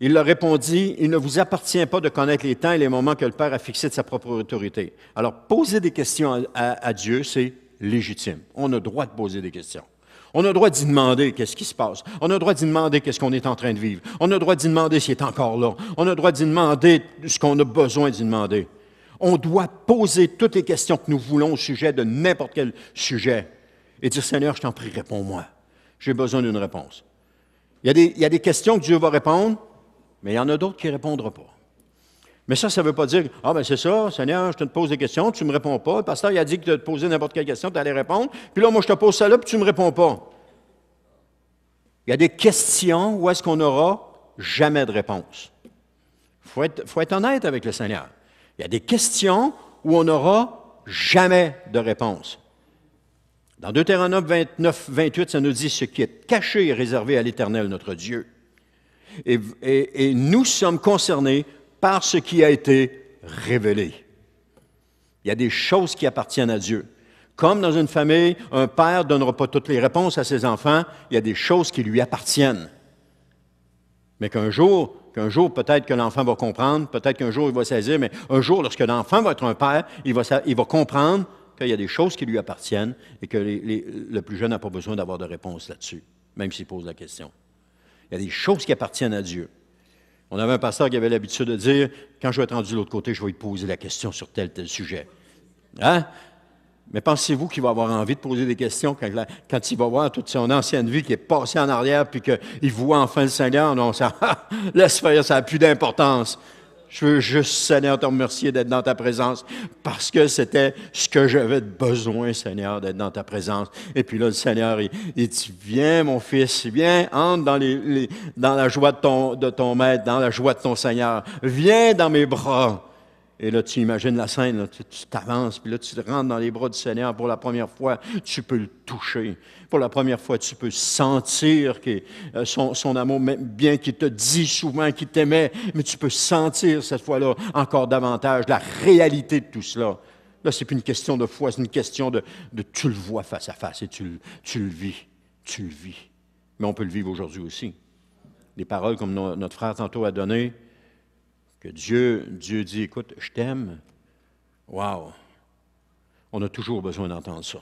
Il leur répondit, « Il ne vous appartient pas de connaître les temps et les moments que le Père a fixés de sa propre autorité. » Alors, poser des questions à Dieu, c'est légitime. On a le droit de poser des questions. On a le droit d'y demander qu'est-ce qui se passe. On a le droit d'y demander qu'est-ce qu'on est en train de vivre. On a le droit d'y demander s'il est encore là. On a le droit d'y demander ce qu'on a besoin d'y demander. On doit poser toutes les questions que nous voulons au sujet de n'importe quel sujet. Et dire, Seigneur, je t'en prie, réponds-moi. J'ai besoin d'une réponse. Il y a des questions que Dieu va répondre, mais il y en a d'autres qui ne répondront pas. Mais ça ne veut pas dire, ah ben c'est ça, Seigneur, je te pose des questions, tu ne me réponds pas. Le pasteur, il a dit que de te poser n'importe quelle question, tu allais répondre. Puis là, moi, je te pose ça là, puis tu ne me réponds pas. Il y a des questions où est-ce qu'on n'aura jamais de réponse. Il faut être honnête avec le Seigneur. Il y a des questions où on n'aura jamais de réponse. Dans Deutéronome 29-28, ça nous dit « Ce qui est caché est réservé à l'Éternel, notre Dieu. » Et nous sommes concernés par ce qui a été révélé. Il y a des choses qui appartiennent à Dieu. Comme dans une famille, un père ne donnera pas toutes les réponses à ses enfants, il y a des choses qui lui appartiennent. Mais qu'un jour, peut-être que l'enfant va comprendre, peut-être qu'un jour il va saisir, mais un jour, lorsque l'enfant va être un père, il va comprendre qu'il y a des choses qui lui appartiennent et que le plus jeune n'a pas besoin d'avoir de réponse là-dessus, même s'il pose la question. Il y a des choses qui appartiennent à Dieu. On avait un pasteur qui avait l'habitude de dire, quand je vais être rendu de l'autre côté, je vais lui poser la question sur tel sujet. Hein? Mais pensez-vous qu'il va avoir envie de poser des questions quand il va voir toute son ancienne vie qui est passée en arrière puis qu'il voit enfin le Seigneur? Non, laisse faire, ça n'a plus d'importance. Je veux juste, Seigneur, te remercier d'être dans ta présence parce que c'était ce que j'avais besoin, Seigneur, d'être dans ta présence. Et puis là, le Seigneur, il dit, viens, mon fils, viens, entre dans la joie de ton maître, dans la joie de ton Seigneur. Viens dans mes bras. Et là, tu imagines la scène, là, tu t'avances, puis là, tu rentres dans les bras du Seigneur pour la première fois, tu peux le toucher. Pour la première fois, tu peux sentir son amour, bien qu'il te dit souvent qu'il t'aimait, mais tu peux sentir cette fois-là encore davantage la réalité de tout cela. Là, ce n'est plus une question de foi, c'est une question de tu le vois face à face et tu le vis. Tu le vis. Mais on peut le vivre aujourd'hui aussi. Des paroles comme notre frère tantôt a données, que Dieu dit, écoute, je t'aime, Wow! On a toujours besoin d'entendre ça.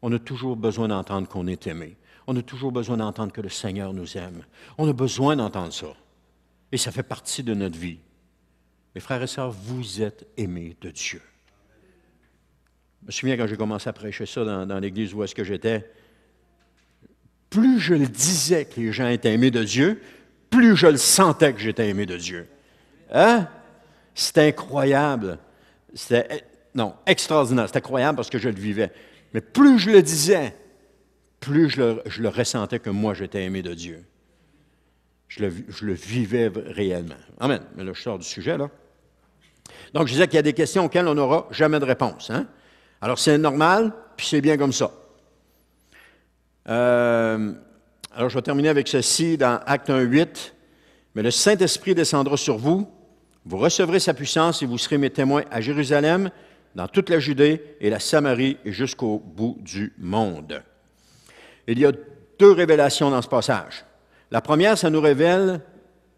On a toujours besoin d'entendre qu'on est aimé. On a toujours besoin d'entendre que le Seigneur nous aime. On a besoin d'entendre ça. Et ça fait partie de notre vie. Mes frères et sœurs, vous êtes aimés de Dieu. Je me souviens quand j'ai commencé à prêcher ça dans l'église où est-ce que j'étais, plus je le disais que les gens étaient aimés de Dieu, plus je le sentais que j'étais aimé de Dieu. Hein? C'était incroyable. C'était, non, extraordinaire. C'était incroyable parce que je le vivais. Mais plus je le disais, plus je le ressentais que moi, j'étais aimé de Dieu. Je le vivais réellement. Amen. Mais là, je sors du sujet, là. Donc, je disais qu'il y a des questions auxquelles on n'aura jamais de réponse. Hein? Alors, c'est normal, puis c'est bien comme ça. Alors, je vais terminer avec ceci dans Actes 1:8. « Mais le Saint-Esprit descendra sur vous, vous recevrez sa puissance et vous serez mes témoins à Jérusalem, dans toute la Judée et la Samarie et jusqu'au bout du monde. » Il y a deux révélations dans ce passage. La première, ça nous révèle,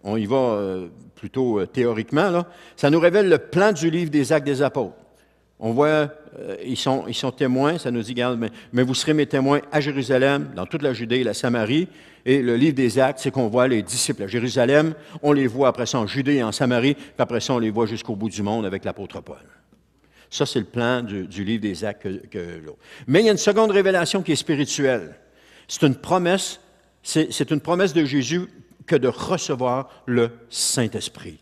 on y va plutôt théoriquement, là, ça nous révèle le plan du livre des Actes des Apôtres. On voit, ils sont témoins, ça nous dit, mais vous serez mes témoins à Jérusalem, dans toute la Judée et la Samarie. Et le livre des Actes, c'est qu'on voit les disciples à Jérusalem, on les voit après ça en Judée et en Samarie, puis après ça, on les voit jusqu'au bout du monde avec l'apôtre Paul. Ça, c'est le plan du livre des Actes Mais il y a une seconde révélation qui est spirituelle. C'est une promesse de Jésus que de recevoir le Saint-Esprit.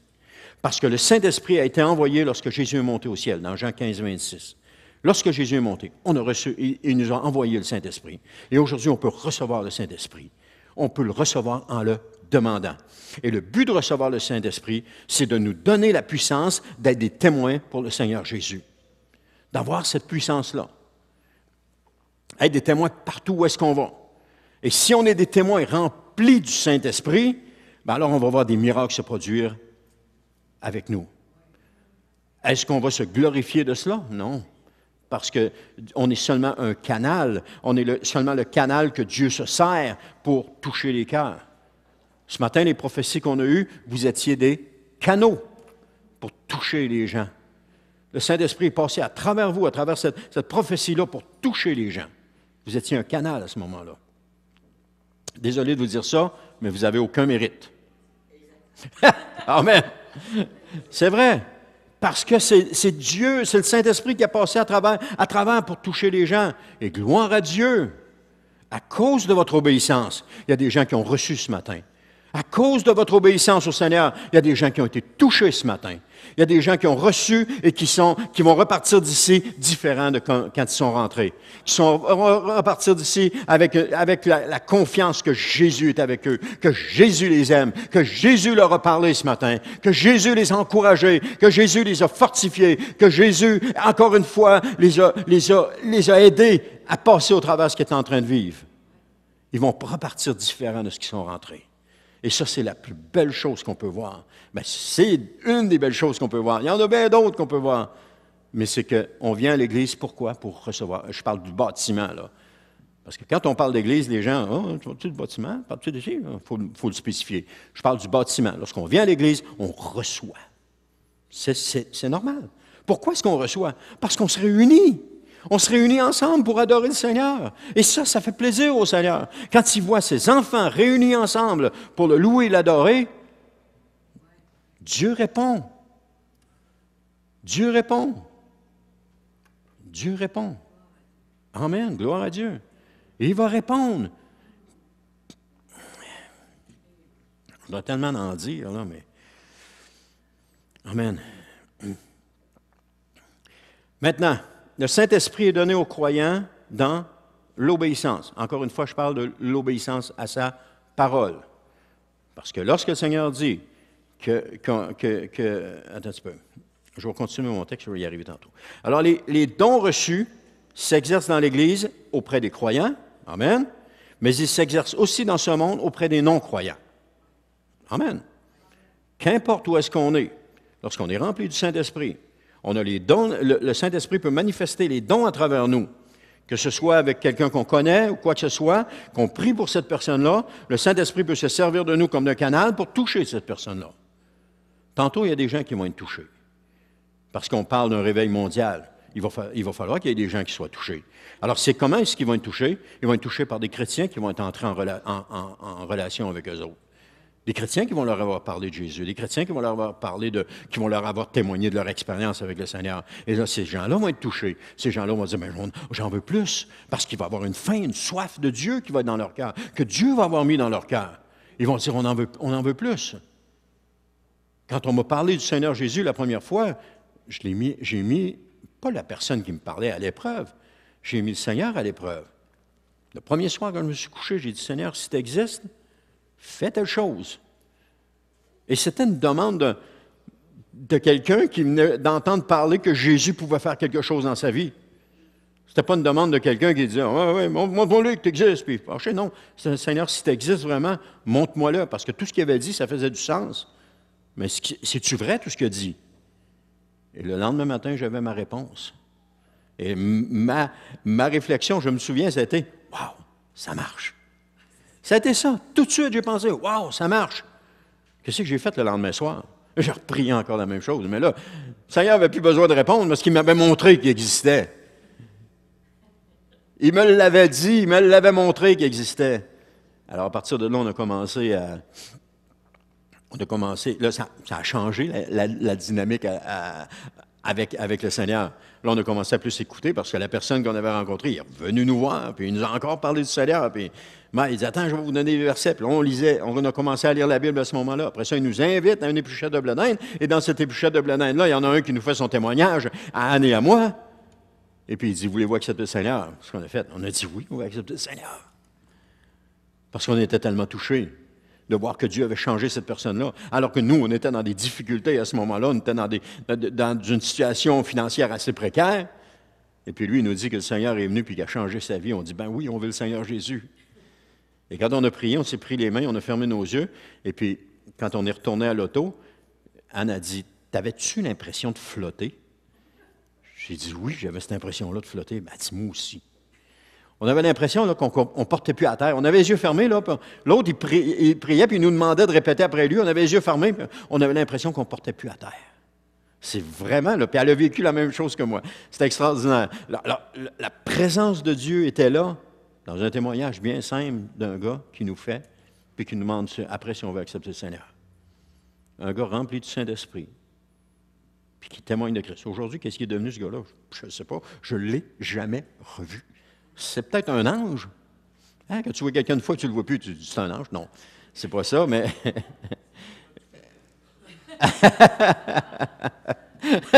Parce que le Saint-Esprit a été envoyé lorsque Jésus est monté au ciel, dans Jean 15, 26. Lorsque Jésus est monté, il nous a envoyé le Saint-Esprit. Et aujourd'hui, on peut recevoir le Saint-Esprit. On peut le recevoir en le demandant. Et le but de recevoir le Saint-Esprit, c'est de nous donner la puissance d'être des témoins pour le Seigneur Jésus. D'avoir cette puissance-là. Être des témoins partout où est-ce qu'on va. Et si on est des témoins remplis du Saint-Esprit, bien alors on va voir des miracles se produire avec nous. Est-ce qu'on va se glorifier de cela? Non. Parce qu'on est seulement un canal. On est seulement le canal que Dieu se sert pour toucher les cœurs. Ce matin, les prophéties qu'on a eues, vous étiez des canaux pour toucher les gens. Le Saint-Esprit est passé à travers vous, à travers cette prophétie-là pour toucher les gens. Vous étiez un canal à ce moment-là. Désolé de vous dire ça, mais vous n'avez aucun mérite. Amen. C'est vrai. Parce que c'est Dieu, c'est le Saint-Esprit qui a passé à travers pour toucher les gens. Et gloire à Dieu. À cause de votre obéissance, il y a des gens qui ont reçu ce matin. À cause de votre obéissance au Seigneur, il y a des gens qui ont été touchés ce matin. Il y a des gens qui ont reçu et qui vont repartir d'ici différents de quand ils sont rentrés. Qui sont repartir d'ici avec la confiance que Jésus est avec eux, que Jésus les aime, que Jésus leur a parlé ce matin, que Jésus les a encouragés, que Jésus les a fortifiés, que Jésus, encore une fois, les a aidés à passer au travers de ce qu'ils étaient en train de vivre. Ils vont repartir différents de ce qu'ils sont rentrés. Et ça, c'est la plus belle chose qu'on peut voir. Bien, c'est une des belles choses qu'on peut voir. Il y en a bien d'autres qu'on peut voir. Mais c'est qu'on vient à l'Église, pourquoi? Pour recevoir. Je parle du bâtiment, là. Parce que quand on parle d'Église, les gens, « Oh, tu parles-tu du bâtiment? Parles-tu d'ici? » Il faut le spécifier. Je parle du bâtiment. Lorsqu'on vient à l'Église, on reçoit. C'est normal. Pourquoi est-ce qu'on reçoit? Parce qu'on se réunit. On se réunit ensemble pour adorer le Seigneur. Et ça fait plaisir au Seigneur. Quand il voit ses enfants réunis ensemble pour le louer et l'adorer, Dieu répond. Dieu répond. Dieu répond. Amen. Gloire à Dieu. Et il va répondre. On doit tellement en dire, là, mais... Amen. Maintenant, le Saint-Esprit est donné aux croyants dans l'obéissance. Encore une fois, je parle de l'obéissance à sa parole. Parce que lorsque le Seigneur dit attends un petit peu. Je vais continuer mon texte, je vais y arriver tantôt. Alors, les dons reçus s'exercent dans l'Église auprès des croyants. Amen. Mais ils s'exercent aussi dans ce monde auprès des non-croyants. Amen. Qu'importe où est-ce qu'on est, lorsqu'on est rempli du Saint-Esprit, on a les dons, le Saint-Esprit peut manifester les dons à travers nous, que ce soit avec quelqu'un qu'on connaît ou quoi que ce soit, qu'on prie pour cette personne-là, le Saint-Esprit peut se servir de nous comme d'un canal pour toucher cette personne-là. Tantôt, il y a des gens qui vont être touchés. parce qu'on parle d'un réveil mondial. Il va falloir qu'il y ait des gens qui soient touchés. Alors, c'est comment est-ce qu'ils vont être touchés? Ils vont être touchés par des chrétiens qui vont être entrés en relation avec eux autres. Des chrétiens qui vont leur avoir parlé de Jésus, des chrétiens qui vont leur avoir qui vont leur avoir témoigné de leur expérience avec le Seigneur. Et là, ces gens-là vont être touchés. Ces gens-là vont dire, mais j'en veux plus, parce qu'il va y avoir une faim, une soif de Dieu qui va être dans leur cœur, que Dieu va avoir mis dans leur cœur. Ils vont dire, on en veut plus. Quand on m'a parlé du Seigneur Jésus la première fois, j'ai mis pas la personne qui me parlait à l'épreuve, j'ai mis le Seigneur à l'épreuve. Le premier soir, quand je me suis couché, j'ai dit, Seigneur, si tu existes, fais telle chose. Et c'était une demande de quelqu'un qui venait d'entendre parler que Jésus pouvait faire quelque chose dans sa vie. C'était pas une demande de quelqu'un qui disait, ouais, montre-moi-le que tu existes. Puis, non, c'est Seigneur, si tu existes vraiment, montre-moi-le. Parce que tout ce qu'il avait dit, ça faisait du sens. Mais c'est-tu vrai, tout ce qu'il a dit? Et le lendemain matin, j'avais ma réponse. Et ma réflexion, je me souviens, c'était, waouh, ça marche. Ça a été ça. Tout de suite, j'ai pensé, waouh, ça marche. Qu'est-ce que j'ai fait le lendemain soir? J'ai repris encore la même chose. Mais là, le Seigneur n'avait plus besoin de répondre parce qu'il m'avait montré qu'il existait. Il me l'avait dit, il me l'avait montré qu'il existait. Alors, à partir de là, on a commencé, là, ça a changé la dynamique avec le Seigneur. Là, on a commencé à plus s'écouter parce que la personne qu'on avait rencontrée, il est revenu nous voir, puis il nous a encore parlé du Seigneur, puis il dit, attends, je vais vous donner des versets. Puis là, on a commencé à lire la Bible à ce moment-là. Après ça, il nous invite à une épluchette de blé d'Inde, et dans cette épluchette de blé d'Inde-là, il y en a un qui nous fait son témoignage à Anne et à moi, et puis il dit, voulez-vous accepter le Seigneur? Ce qu'on a fait, on a dit oui, on va accepter le Seigneur. Parce qu'on était tellement touchés de voir que Dieu avait changé cette personne-là, alors que nous, on était dans des difficultés à ce moment-là, on était dans une situation financière assez précaire, et puis lui, il nous dit que le Seigneur est venu puis qu'il a changé sa vie. On dit, ben oui, on veut le Seigneur Jésus. Et quand on a prié, on s'est pris les mains, on a fermé nos yeux, et puis quand on est retourné à l'auto, Anne a dit, t'avais-tu l'impression de flotter? J'ai dit, oui, j'avais cette impression-là de flotter. Ben, dis-moi aussi. On avait l'impression là, qu'on ne portait plus à terre. On avait les yeux fermés. L'autre, il priait, puis il nous demandait de répéter après lui. On avait les yeux fermés, puis on avait l'impression qu'on ne portait plus à terre. C'est vraiment, là, puis elle a vécu la même chose que moi. C'était extraordinaire. La présence de Dieu était là, dans un témoignage bien simple d'un gars qui nous fait, puis qui nous demande après si on veut accepter le Seigneur. Un gars rempli du Saint-Esprit, puis qui témoigne de Christ. Aujourd'hui, qu'est-ce qui est devenu ce gars-là? Je ne sais pas. Je ne l'ai jamais revu. C'est peut-être un ange. Hein? Quand tu vois quelqu'un une fois, tu ne le vois plus, tu dis c'est un ange. Non, c'est pas ça, mais...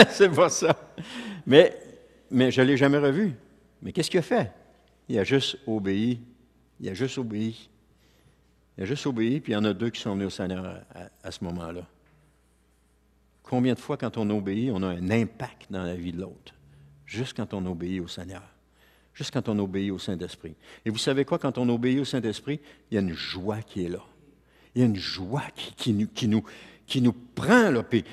c'est pas ça. Mais je ne l'ai jamais revu. Mais qu'est-ce qu'il a fait? Il a juste obéi. Il a juste obéi. Il a juste obéi, puis il y en a deux qui sont venus au Seigneur à ce moment-là. Combien de fois, quand on obéit, on a un impact dans la vie de l'autre? Juste quand on obéit au Seigneur. Juste quand on obéit au Saint-Esprit. Et vous savez quoi? Quand on obéit au Saint-Esprit, il y a une joie qui est là. Il y a une joie qui nous prend, là, puis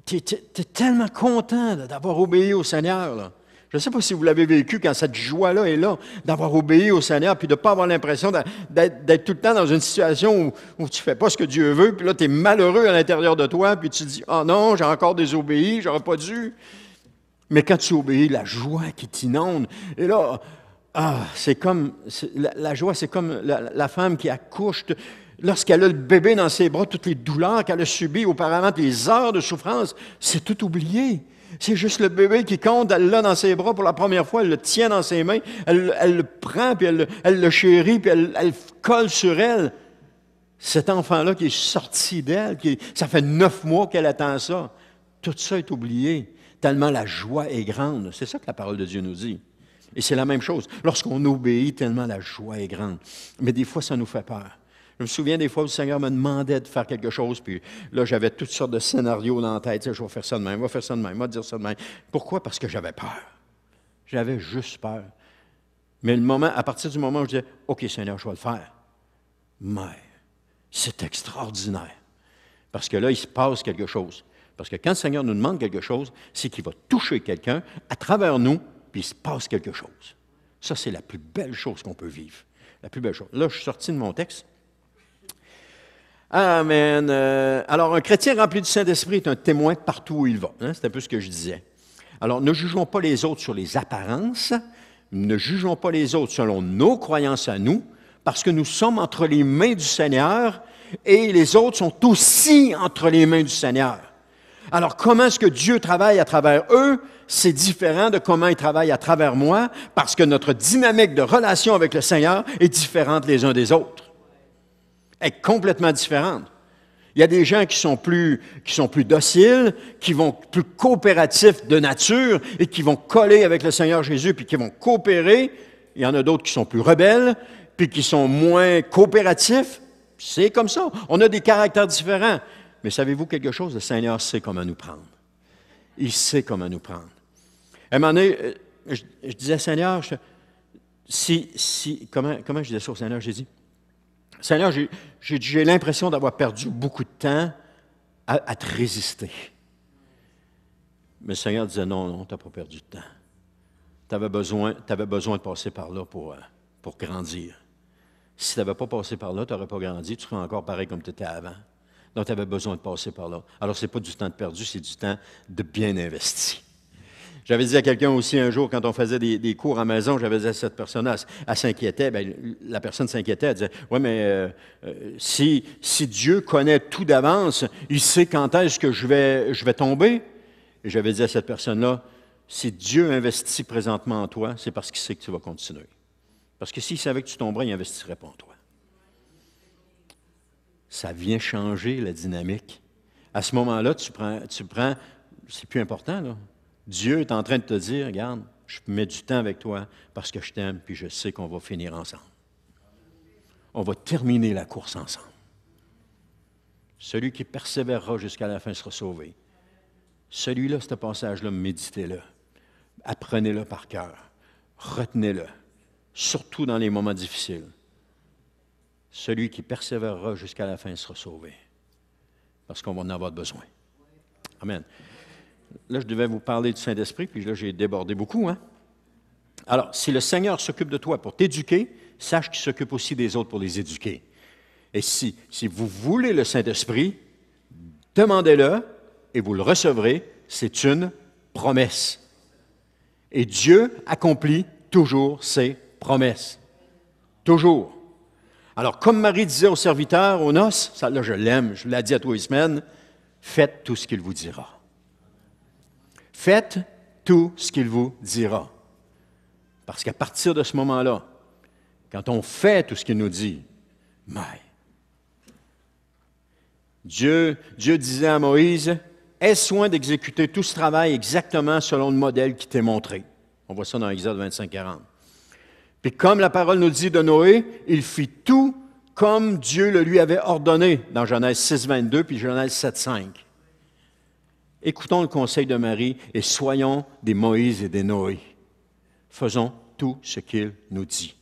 t'es tellement content d'avoir obéi au Seigneur, là. Je ne sais pas si vous l'avez vécu quand cette joie-là est là, d'avoir obéi au Seigneur, puis de ne pas avoir l'impression d'être tout le temps dans une situation où tu ne fais pas ce que Dieu veut, puis là, tu es malheureux à l'intérieur de toi, puis tu te dis, « Ah non, j'ai encore désobéi, j'aurais pas dû. » Mais quand tu obéis, la joie qui t'inonde, et là, la joie, c'est comme la femme qui accouche. Lorsqu'elle a le bébé dans ses bras, toutes les douleurs qu'elle a subies auparavant, les heures de souffrance, c'est tout oublié. C'est juste le bébé qui compte, elle l'a dans ses bras pour la première fois, elle le tient dans ses mains, elle le prend, puis elle le chérit, puis elle colle sur elle. Cet enfant-là qui est sorti d'elle, ça fait 9 mois qu'elle attend ça. Tout ça est oublié, tellement la joie est grande. C'est ça que la parole de Dieu nous dit. Et c'est la même chose. Lorsqu'on obéit, tellement la joie est grande. Mais des fois, ça nous fait peur. Je me souviens des fois où le Seigneur me demandait de faire quelque chose, puis là, j'avais toutes sortes de scénarios dans la tête. Tu sais, je vais faire ça de même, je vais faire ça de même, je vais dire ça de même. Pourquoi? Parce que j'avais peur. J'avais juste peur. Mais à partir du moment où je disais, « OK, Seigneur, je vais le faire. » Mais c'est extraordinaire. Parce que là, il se passe quelque chose. Parce que quand le Seigneur nous demande quelque chose, c'est qu'il va toucher quelqu'un à travers nous, puis il se passe quelque chose. Ça, c'est la plus belle chose qu'on peut vivre. La plus belle chose. Là, je suis sorti de mon texte. Amen. Alors, un chrétien rempli du Saint-Esprit est un témoin partout où il va. Hein? C'est un peu ce que je disais. Alors, ne jugeons pas les autres sur les apparences, ne jugeons pas les autres selon nos croyances à nous, parce que nous sommes entre les mains du Seigneur et les autres sont aussi entre les mains du Seigneur. Alors, comment est-ce que Dieu travaille à travers eux? C'est différent de comment il travaille à travers moi, parce que notre dynamique de relation avec le Seigneur est différente les uns des autres. Elle est complètement différente. Il y a des gens qui sont plus dociles, qui vont plus coopératifs de nature et qui vont coller avec le Seigneur Jésus puis qui vont coopérer. Il y en a d'autres qui sont plus rebelles puis qui sont moins coopératifs. C'est comme ça. On a des caractères différents. Mais savez-vous quelque chose? Le Seigneur sait comment nous prendre. Il sait comment nous prendre. À un moment donné, je disais, Seigneur, comment je disais ça au Seigneur? J'ai dit, Seigneur, j'ai l'impression d'avoir perdu beaucoup de temps à te résister. Mais le Seigneur disait, non, tu n'as pas perdu de temps. Tu avais besoin de passer par là pour grandir. Si tu n'avais pas passé par là, tu n'aurais pas grandi, tu serais encore pareil comme tu étais avant. Donc, tu avais besoin de passer par là. Alors, ce n'est pas du temps de perdu, c'est du temps de bien investi. J'avais dit à quelqu'un aussi un jour, quand on faisait des cours à la maison, j'avais dit à cette personne-là, elle s'inquiétait, bien, la personne s'inquiétait, elle disait, « Oui, mais si Dieu connaît tout d'avance, il sait quand est-ce que je vais tomber. » Et j'avais dit à cette personne-là, « Si Dieu investit présentement en toi, c'est parce qu'il sait que tu vas continuer. Parce que s'il savait que tu tomberais, il n'investirait pas en toi. » Ça vient changer la dynamique. À ce moment-là, tu prends, c'est plus important, là. Dieu est en train de te dire, regarde, je mets du temps avec toi parce que je t'aime, puis je sais qu'on va finir ensemble. On va terminer la course ensemble. Celui qui persévérera jusqu'à la fin sera sauvé. Celui-là, ce passage-là, méditez-le. Apprenez-le par cœur. Retenez-le. Surtout dans les moments difficiles. Celui qui persévérera jusqu'à la fin sera sauvé. Parce qu'on va en avoir besoin. Amen. Là, je devais vous parler du Saint-Esprit, puis là, j'ai débordé beaucoup. Hein? Alors, si le Seigneur s'occupe de toi pour t'éduquer, sache qu'il s'occupe aussi des autres pour les éduquer. Et si vous voulez le Saint-Esprit, demandez-le et vous le recevrez. C'est une promesse. Et Dieu accomplit toujours ses promesses. Toujours. Alors, comme Marie disait aux serviteurs, aux noces, ça, là, je l'aime, je l'ai dit à tous les semaines, faites tout ce qu'il vous dira. Faites tout ce qu'il vous dira. Parce qu'à partir de ce moment-là, quand on fait tout ce qu'il nous dit, Dieu disait à Moïse, « Aie soin d'exécuter tout ce travail exactement selon le modèle qui t'est montré. » On voit ça dans Exode 25-40. Puis comme la parole nous dit de Noé, il fit tout comme Dieu le lui avait ordonné dans Genèse 6-22 puis Genèse 7-5. Écoutons le conseil de Marie et soyons des Moïse et des Noé. Faisons tout ce qu'il nous dit.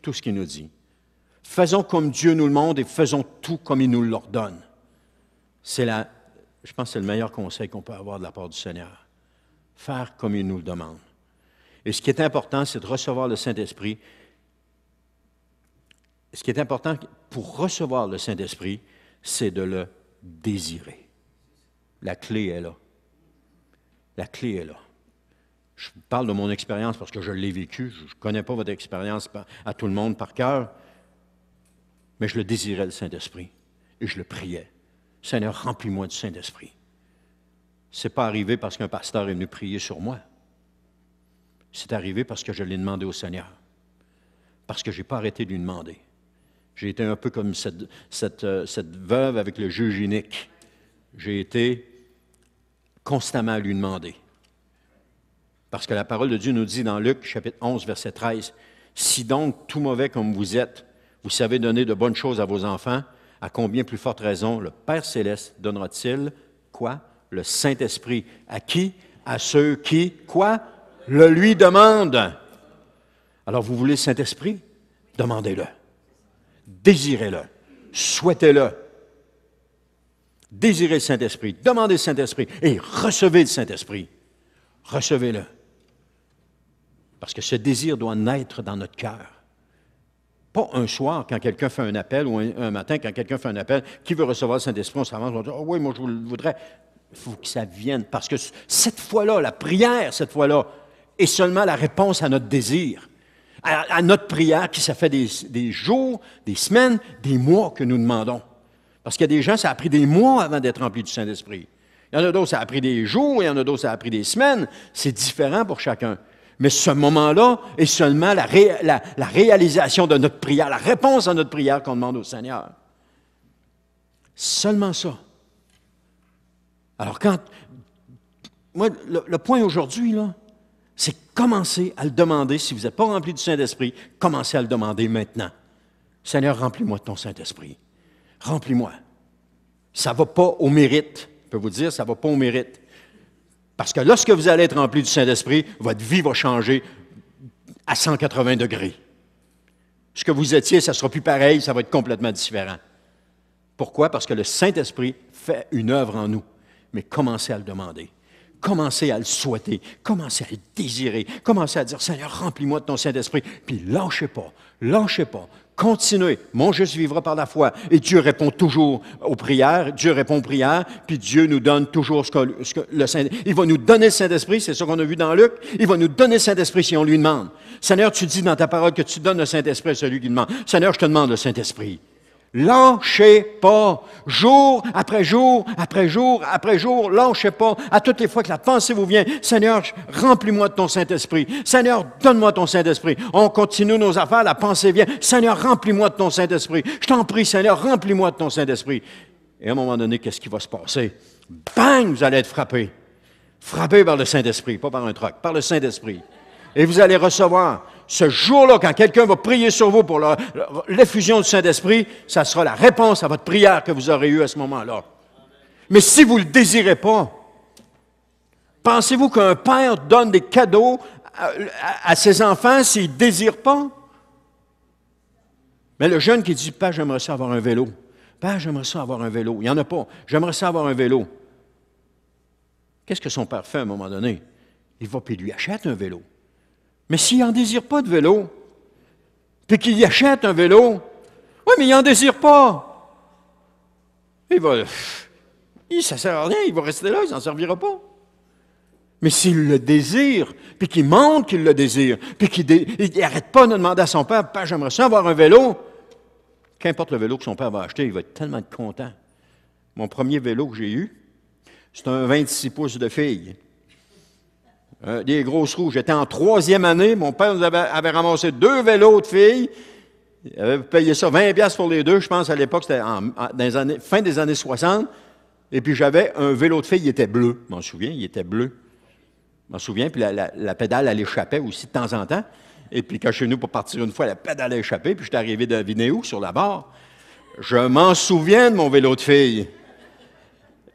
Tout ce qu'il nous dit. Faisons comme Dieu nous le montre et faisons tout comme il nous l'ordonne. Je pense que c'est le meilleur conseil qu'on peut avoir de la part du Seigneur. Faire comme il nous le demande. Et ce qui est important, c'est de recevoir le Saint-Esprit. Ce qui est important pour recevoir le Saint-Esprit, c'est de le désirer. La clé est là. La clé est là. Je vous parle de mon expérience parce que je l'ai vécu. Je ne connais pas votre expérience à tout le monde par cœur, mais je le désirais, le Saint-Esprit, et je le priais. Seigneur, remplis-moi du Saint-Esprit. Ce n'est pas arrivé parce qu'un pasteur est venu prier sur moi. C'est arrivé parce que je l'ai demandé au Seigneur. Parce que je n'ai pas arrêté de lui demander. J'ai été un peu comme cette veuve avec le juge inique. J'ai été constamment à lui demander. Parce que la parole de Dieu nous dit dans Luc, chapitre 11, verset 13, « Si donc, tout mauvais comme vous êtes, vous savez donner de bonnes choses à vos enfants, à combien plus forte raison le Père Céleste donnera-t-il, quoi? Le Saint-Esprit. À qui? À ceux qui, quoi? Le lui demandent. Alors, vous voulez le Saint-Esprit? Demandez-le. Désirez-le. Souhaitez-le. Désirez le Saint-Esprit. Demandez le Saint-Esprit. Et recevez le Saint-Esprit. Recevez-le. Parce que ce désir doit naître dans notre cœur. Pas un soir, quand quelqu'un fait un appel, ou un matin, quand quelqu'un fait un appel, qui veut recevoir le Saint-Esprit, on s'avance, on dit, oh oui, moi je le voudrais. Il faut que ça vienne, parce que cette fois-là, la prière, cette fois-là, est seulement la réponse à notre désir, à notre prière, qui ça fait des jours, des semaines, des mois que nous demandons. Parce qu'il y a des gens, ça a pris des mois avant d'être remplis du Saint-Esprit. Il y en a d'autres, ça a pris des jours, il y en a d'autres, ça a pris des semaines. C'est différent pour chacun. Mais ce moment-là est seulement la réalisation de notre prière, la réponse à notre prière qu'on demande au Seigneur. Seulement ça. Alors moi, le point aujourd'hui, là, c'est commencer à le demander. Si vous n'êtes pas rempli du Saint-Esprit, commencez à le demander maintenant. Seigneur, remplis-moi de ton Saint-Esprit. Remplis-moi. Ça ne va pas au mérite. Je peux vous dire, ça ne va pas au mérite. Parce que lorsque vous allez être rempli du Saint-Esprit, votre vie va changer à 180 degrés. Ce que vous étiez, ça ne sera plus pareil, ça va être complètement différent. Pourquoi? Parce que le Saint-Esprit fait une œuvre en nous. Mais commencez à le demander. Commencez à le souhaiter. Commencez à le désirer. Commencez à dire, Seigneur, remplis-moi de ton Saint-Esprit. Puis lâchez pas. Lâchez pas. Continuez. Mon juste vivra par la foi. Et Dieu répond toujours aux prières. Dieu répond aux prières. Puis Dieu nous donne toujours ce que le Saint-Esprit. Il va nous donner le Saint-Esprit. C'est ça qu'on a vu dans Luc. Il va nous donner le Saint-Esprit si on lui demande. Seigneur, tu dis dans ta parole que tu donnes le Saint-Esprit à celui qui demande. Seigneur, je te demande le Saint-Esprit. Lâchez pas, jour après jour, après jour, après jour, lâchez pas, à toutes les fois que la pensée vous vient, Seigneur, remplis-moi de ton Saint-Esprit, Seigneur, donne-moi ton Saint-Esprit. On continue nos affaires, la pensée vient, Seigneur, remplis-moi de ton Saint-Esprit. Je t'en prie, Seigneur, remplis-moi de ton Saint-Esprit. Et à un moment donné, qu'est-ce qui va se passer? Bang, vous allez être frappé. Frappé par le Saint-Esprit, pas par un troc, par le Saint-Esprit. Et vous allez recevoir, ce jour-là, quand quelqu'un va prier sur vous pour l'effusion du Saint-Esprit, ça sera la réponse à votre prière que vous aurez eue à ce moment-là. Mais si vous ne le désirez pas, pensez-vous qu'un père donne des cadeaux à ses enfants s'il ne désire pas? Mais le jeune qui dit, Père, j'aimerais ça avoir un vélo. Père, j'aimerais ça avoir un vélo. Il n'y en a pas. J'aimerais ça avoir un vélo. Qu'est-ce que son père fait à un moment donné? Il va puis lui achète un vélo. Mais s'il n'en désire pas de vélo, puis qu'il y achète un vélo, oui, mais il n'en désire pas. Ça ne sert à rien, il va rester là, il ne s'en servira pas. Mais s'il le désire, puis qu'il montre qu'il le désire, puis qu'il n'arrête pas de demander à son père, Père, j'aimerais ça avoir un vélo, qu'importe le vélo que son père va acheter, il va être tellement content. Mon premier vélo que j'ai eu, c'est un 26 pouces de fille. Des grosses roues. J'étais en 3e année. Mon père nous avait ramassé 2 vélos de filles. Il avait payé ça 20$ pour les 2. Je pense à l'époque, c'était fin des années 60. Et puis j'avais un vélo de filles, il était bleu. Je m'en souviens, il était bleu. Je m'en souviens. Puis la pédale, elle échappait aussi de temps en temps. Et puis quand je suis venu pour partir une fois, la pédale a échappé. Puis j'étais arrivé de Vinéou sur la barre. Je m'en souviens de mon vélo de filles.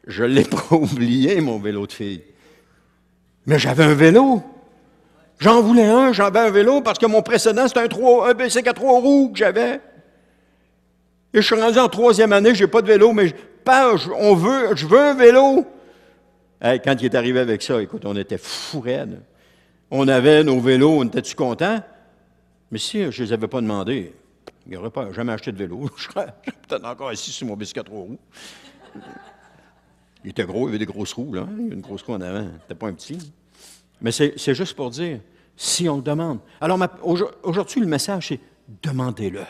Je ne l'ai pas oublié, mon vélo de filles. Mais j'avais un vélo. J'en voulais un, j'avais un vélo parce que mon précédent, c'était un bicycle à 3 roues que j'avais. Et je suis rendu en 3e année, je n'ai pas de vélo, mais Père, je veux un vélo. Hey, quand il est arrivé avec ça, écoute, on était fous raides. On avait nos vélos, on était-tu contents? Mais si je ne les avais pas demandés, il n'y aurait pas jamais acheté de vélo. Je serais peut-être encore assis sur mon bicycle à 3 roues. Il était gros, il avait des grosses roues, là. Il y avait une grosse roue en avant. C'était pas un petit. Mais c'est juste pour dire, si on le demande. Alors, aujourd'hui, le message, c'est demandez-le.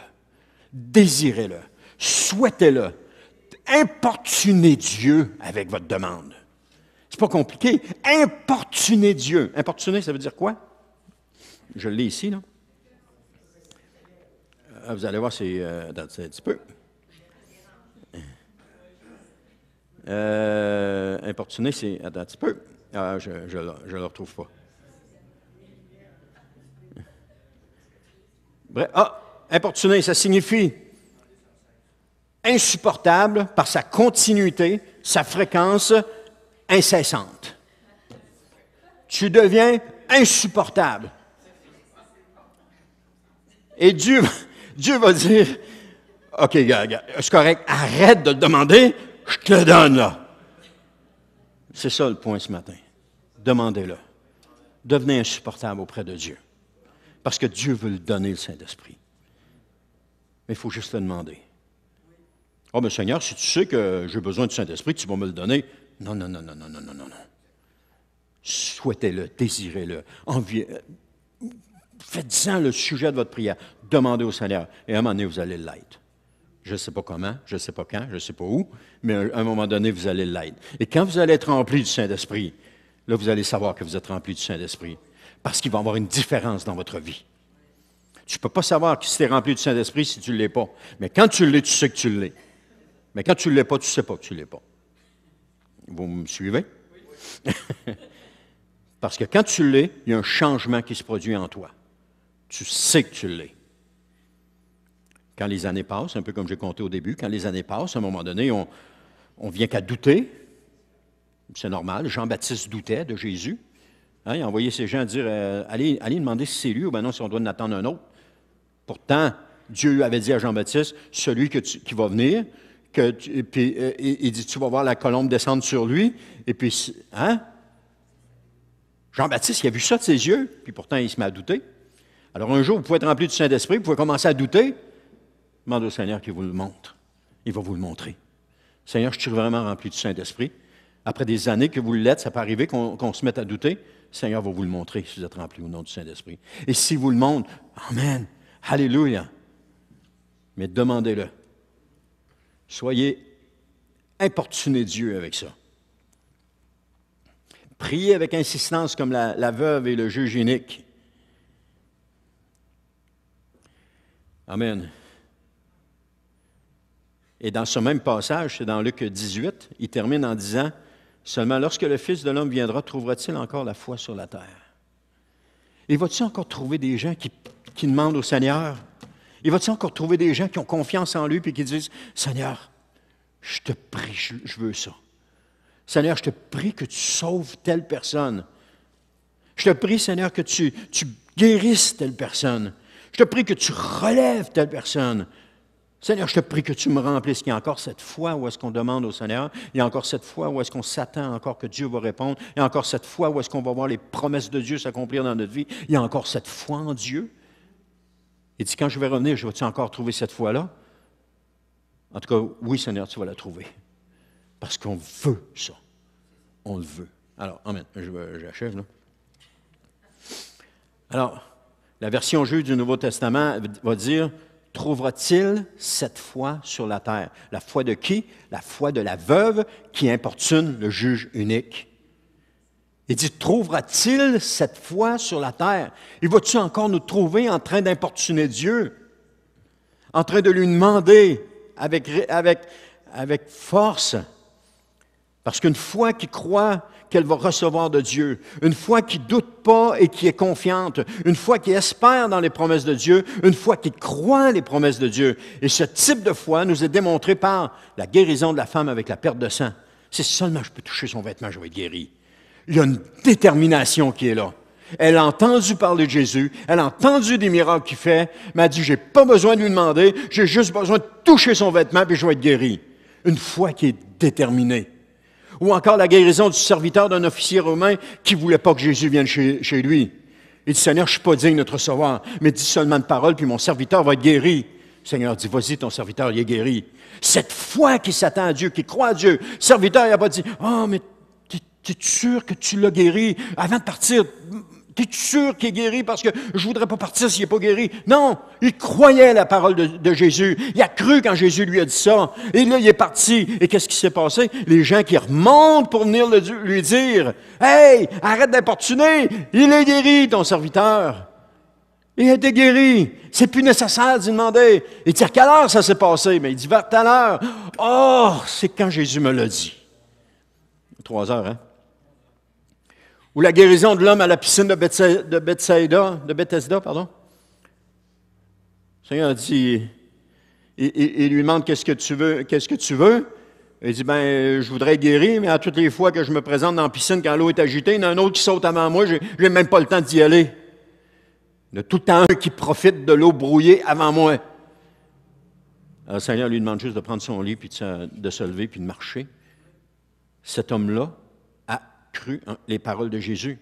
Désirez-le. Souhaitez-le. Importunez Dieu avec votre demande. C'est pas compliqué. Importunez Dieu. Importuner, ça veut dire quoi? Je l'ai ici, là. Vous allez voir, c'est un petit peu. Importuner, c'est... Attends un petit peu. Ah, je ne le retrouve pas. Bref, importuner, ça signifie insupportable par sa continuité, sa fréquence incessante. Tu deviens insupportable. Et Dieu va dire, OK, c'est correct, arrête de le demander, je te le donne, là. C'est ça le point ce matin. Demandez-le. Devenez insupportable auprès de Dieu. Parce que Dieu veut le donner, le Saint-Esprit. Mais il faut juste le demander. « Oh, mais Seigneur, si tu sais que j'ai besoin du Saint-Esprit, tu vas me le donner. » Non, non, non, non, non, non, non, non, non. Souhaitez-le, désirez-le, faites-en le sujet de votre prière. Demandez au Seigneur. Et à un moment donné, vous allez l'être. Je ne sais pas comment, je ne sais pas quand, je ne sais pas où, mais à un moment donné, vous allez l'être. Et quand vous allez être rempli du Saint-Esprit, là, vous allez savoir que vous êtes rempli du Saint-Esprit. Parce qu'il va y avoir une différence dans votre vie. Tu ne peux pas savoir que si tu es rempli du Saint-Esprit si tu ne l'es pas. Mais quand tu l'es, tu sais que tu l'es. Mais quand tu ne l'es pas, tu ne sais pas que tu ne l'es pas. Vous me suivez? Oui. Parce que quand tu l'es, il y a un changement qui se produit en toi. Tu sais que tu l'es. Quand les années passent, un peu comme j'ai compté au début, quand les années passent, à un moment donné, on vient qu'à douter. C'est normal. Jean-Baptiste doutait de Jésus. Hein, il a envoyé ses gens dire allez demander si c'est lui ou bien non, si on doit en attendre un autre. Pourtant, Dieu avait dit à Jean-Baptiste celui qui va venir, il dit tu vas voir la colombe descendre sur lui. Et puis, hein? Jean-Baptiste, il a vu ça de ses yeux, puis pourtant, il se met à douter. Alors, un jour, vous pouvez être rempli du Saint-Esprit, vous pouvez commencer à douter. Demandez au Seigneur qu'il vous le montre. Il va vous le montrer. Seigneur, je suis vraiment rempli du Saint-Esprit. Après des années que vous l'êtes, ça peut arriver qu'on se mette à douter. Seigneur va vous le montrer si vous êtes rempli ou non du Saint-Esprit. Et s'il vous le montre, Amen, Alléluia. Mais demandez-le. Soyez importunés Dieu avec ça. Priez avec insistance comme la veuve et le juge inique. Amen. Et dans ce même passage, c'est dans Luc 18, il termine en disant « Seulement lorsque le Fils de l'homme viendra, trouvera-t-il encore la foi sur la terre? » Et va-t-il encore trouver des gens qui demandent au Seigneur? Et va-t-il encore trouver des gens qui ont confiance en lui et qui disent « Seigneur, je te prie, je veux ça. Seigneur, je te prie que tu sauves telle personne. Je te prie, Seigneur, que tu guérisses telle personne. Je te prie que tu relèves telle personne. Seigneur, je te prie que tu me remplisses. Il y a encore cette foi où est-ce qu'on demande au Seigneur. Il y a encore cette foi où est-ce qu'on s'attend encore que Dieu va répondre. Il y a encore cette foi où est-ce qu'on va voir les promesses de Dieu s'accomplir dans notre vie. Il y a encore cette foi en Dieu. Il dit, quand je vais revenir, je vais-tu encore trouver cette foi-là? En tout cas, oui, Seigneur, tu vas la trouver. Parce qu'on veut ça. On le veut. Alors, amen. J'achève, là. Alors, la version juive du Nouveau Testament va dire « Trouvera-t-il cette foi sur la terre? » La foi de qui? La foi de la veuve qui importune le juge unique. Il dit « Trouvera-t-il cette foi sur la terre? » Et vas-tu encore nous trouver en train d'importuner Dieu? En train de lui demander avec force? Parce qu'une foi qui croit qu'elle va recevoir de Dieu, une foi qui ne doute pas et qui est confiante, une foi qui espère dans les promesses de Dieu, une foi qui croit les promesses de Dieu. Et ce type de foi nous est démontré par la guérison de la femme avec la perte de sang. C'est seulement je peux toucher son vêtement, je vais être guéri. Il y a une détermination qui est là. Elle a entendu parler de Jésus, elle a entendu des miracles qu'il fait, mais elle a dit, j'ai pas besoin de lui demander, j'ai juste besoin de toucher son vêtement puis je vais être guéri. Une foi qui est déterminée. Ou encore la guérison du serviteur d'un officier romain qui ne voulait pas que Jésus vienne chez lui. Il dit, Seigneur, je ne suis pas digne de te recevoir, mais dis seulement une parole, puis mon serviteur va être guéri. Le Seigneur dit, vas-y, ton serviteur, il est guéri. Cette foi qui s'attend à Dieu, qui croit à Dieu, le serviteur, il n'a pas dit, oh, mais t'es sûr que tu l'as guéri? Avant de partir, t'es sûr qu'il est guéri parce que je ne voudrais pas partir s'il n'est pas guéri? Non, il croyait la parole de Jésus. Il a cru quand Jésus lui a dit ça. Et là, il est parti. Et qu'est-ce qui s'est passé? Les gens qui remontent pour venir lui dire, « Hey, arrête d'importuner, il est guéri, ton serviteur. Il a été guéri. C'est plus nécessaire d'y demander. » Il dit, « À quelle heure ça s'est passé? » Mais il dit, « Vers telle heure. » Oh, c'est quand Jésus me l'a dit. 3 heures, hein? Ou la guérison de l'homme à la piscine de Bethesda, pardon. Le Seigneur dit, il lui demande qu'est-ce que tu veux. Il dit, je voudrais être guéri, mais à toutes les fois que je me présente dans la piscine, quand l'eau est agitée, il y en a un autre qui saute avant moi, je n'ai même pas le temps d'y aller. Il y a tout le temps un qui profite de l'eau brouillée avant moi. Alors, le Seigneur lui demande juste de prendre son lit, puis de se lever, puis de marcher. Cet homme-là a cru les paroles de Jésus.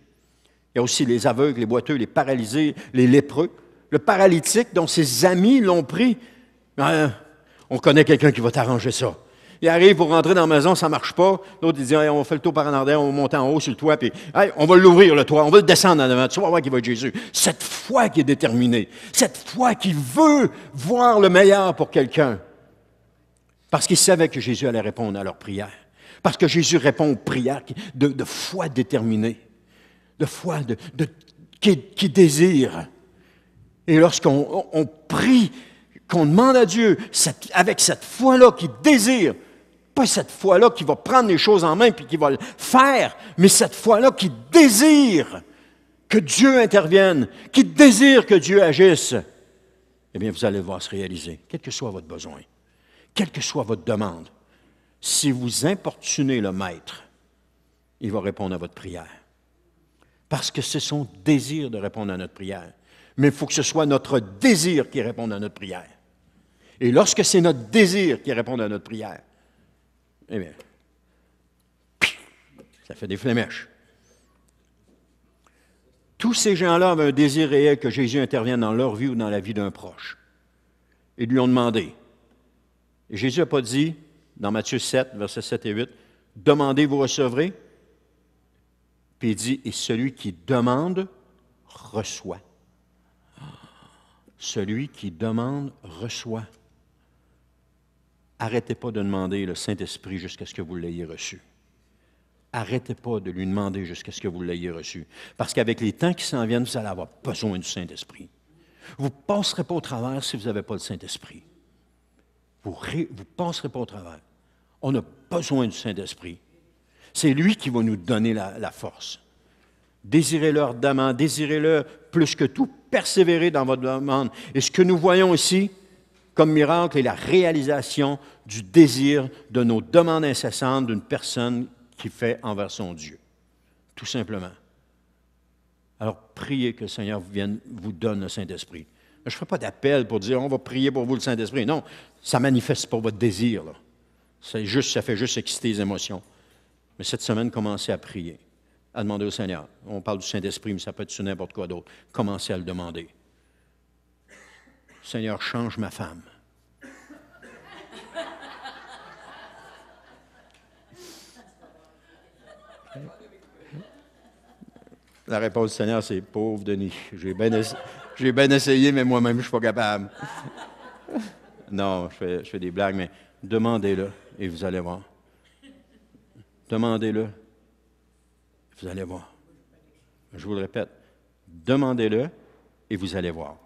Il y a aussi les aveugles, les boiteux, les paralysés, les lépreux. Le paralytique dont ses amis l'ont pris. Ah, on connaît quelqu'un qui va t'arranger ça. Il arrive pour rentrer dans la maison, ça ne marche pas. L'autre, il dit, hey, on fait le tour par en arrière, on monte en haut sur le toit, puis hey, on va l'ouvrir, le toit, on va le descendre en avant. Tu vas voir qu'il va être Jésus. Cette foi qui est déterminée, cette foi qui veut voir le meilleur pour quelqu'un. Parce qu'il savait que Jésus allait répondre à leurs prières. Parce que Jésus répond aux prières de foi déterminée, de foi qui désire. Et lorsqu'on prie, qu'on demande à Dieu, avec cette foi-là qui désire, pas cette foi-là qui va prendre les choses en main puis qui va le faire, mais cette foi-là qui désire que Dieu intervienne, qui désire que Dieu agisse, eh bien, vous allez le voir se réaliser, quel que soit votre besoin, quelle que soit votre demande. Si vous importunez le Maître, il va répondre à votre prière. Parce que c'est son désir de répondre à notre prière. Mais il faut que ce soit notre désir qui réponde à notre prière. Et lorsque c'est notre désir qui répond à notre prière, eh bien, ça fait des flémèches. Tous ces gens-là avaient un désir réel que Jésus intervienne dans leur vie ou dans la vie d'un proche. Ils lui ont demandé. Et Jésus n'a pas dit, dans Matthieu 7, versets 7 et 8, « Demandez, vous recevrez. » Puis il dit, « Et celui qui demande, reçoit. » Celui qui demande, reçoit. Arrêtez pas de demander le Saint-Esprit jusqu'à ce que vous l'ayez reçu. Arrêtez pas de lui demander jusqu'à ce que vous l'ayez reçu. Parce qu'avec les temps qui s'en viennent, vous allez avoir besoin du Saint-Esprit. Vous ne passerez pas au travers si vous n'avez pas le Saint-Esprit. Vous ne passerez pas au travers. On a besoin du Saint-Esprit. C'est lui qui va nous donner la force. Désirez-le ardemment, désirez-le plus que tout, persévérez dans votre demande. Et ce que nous voyons ici, comme miracle, est la réalisation du désir de nos demandes incessantes d'une personne qui fait envers son Dieu. Tout simplement. Alors, priez que le Seigneur vous donne le Saint-Esprit. Je ne ferai pas d'appel pour dire, on va prier pour vous le Saint-Esprit. Non, ça ne manifeste pas votre désir. Là. Ça fait juste exciter les émotions. Mais cette semaine, commencez à prier, à demander au Seigneur. On parle du Saint-Esprit, mais ça peut être sur n'importe quoi d'autre. Commencez à le demander. Seigneur, change ma femme. La réponse du Seigneur, c'est « Pauvre Denis, j'ai bien essayé, mais moi-même, je ne suis pas capable. » Non, je fais des blagues, mais demandez-le et vous allez voir. Demandez-le, vous allez voir. Je vous le répète, demandez-le et vous allez voir.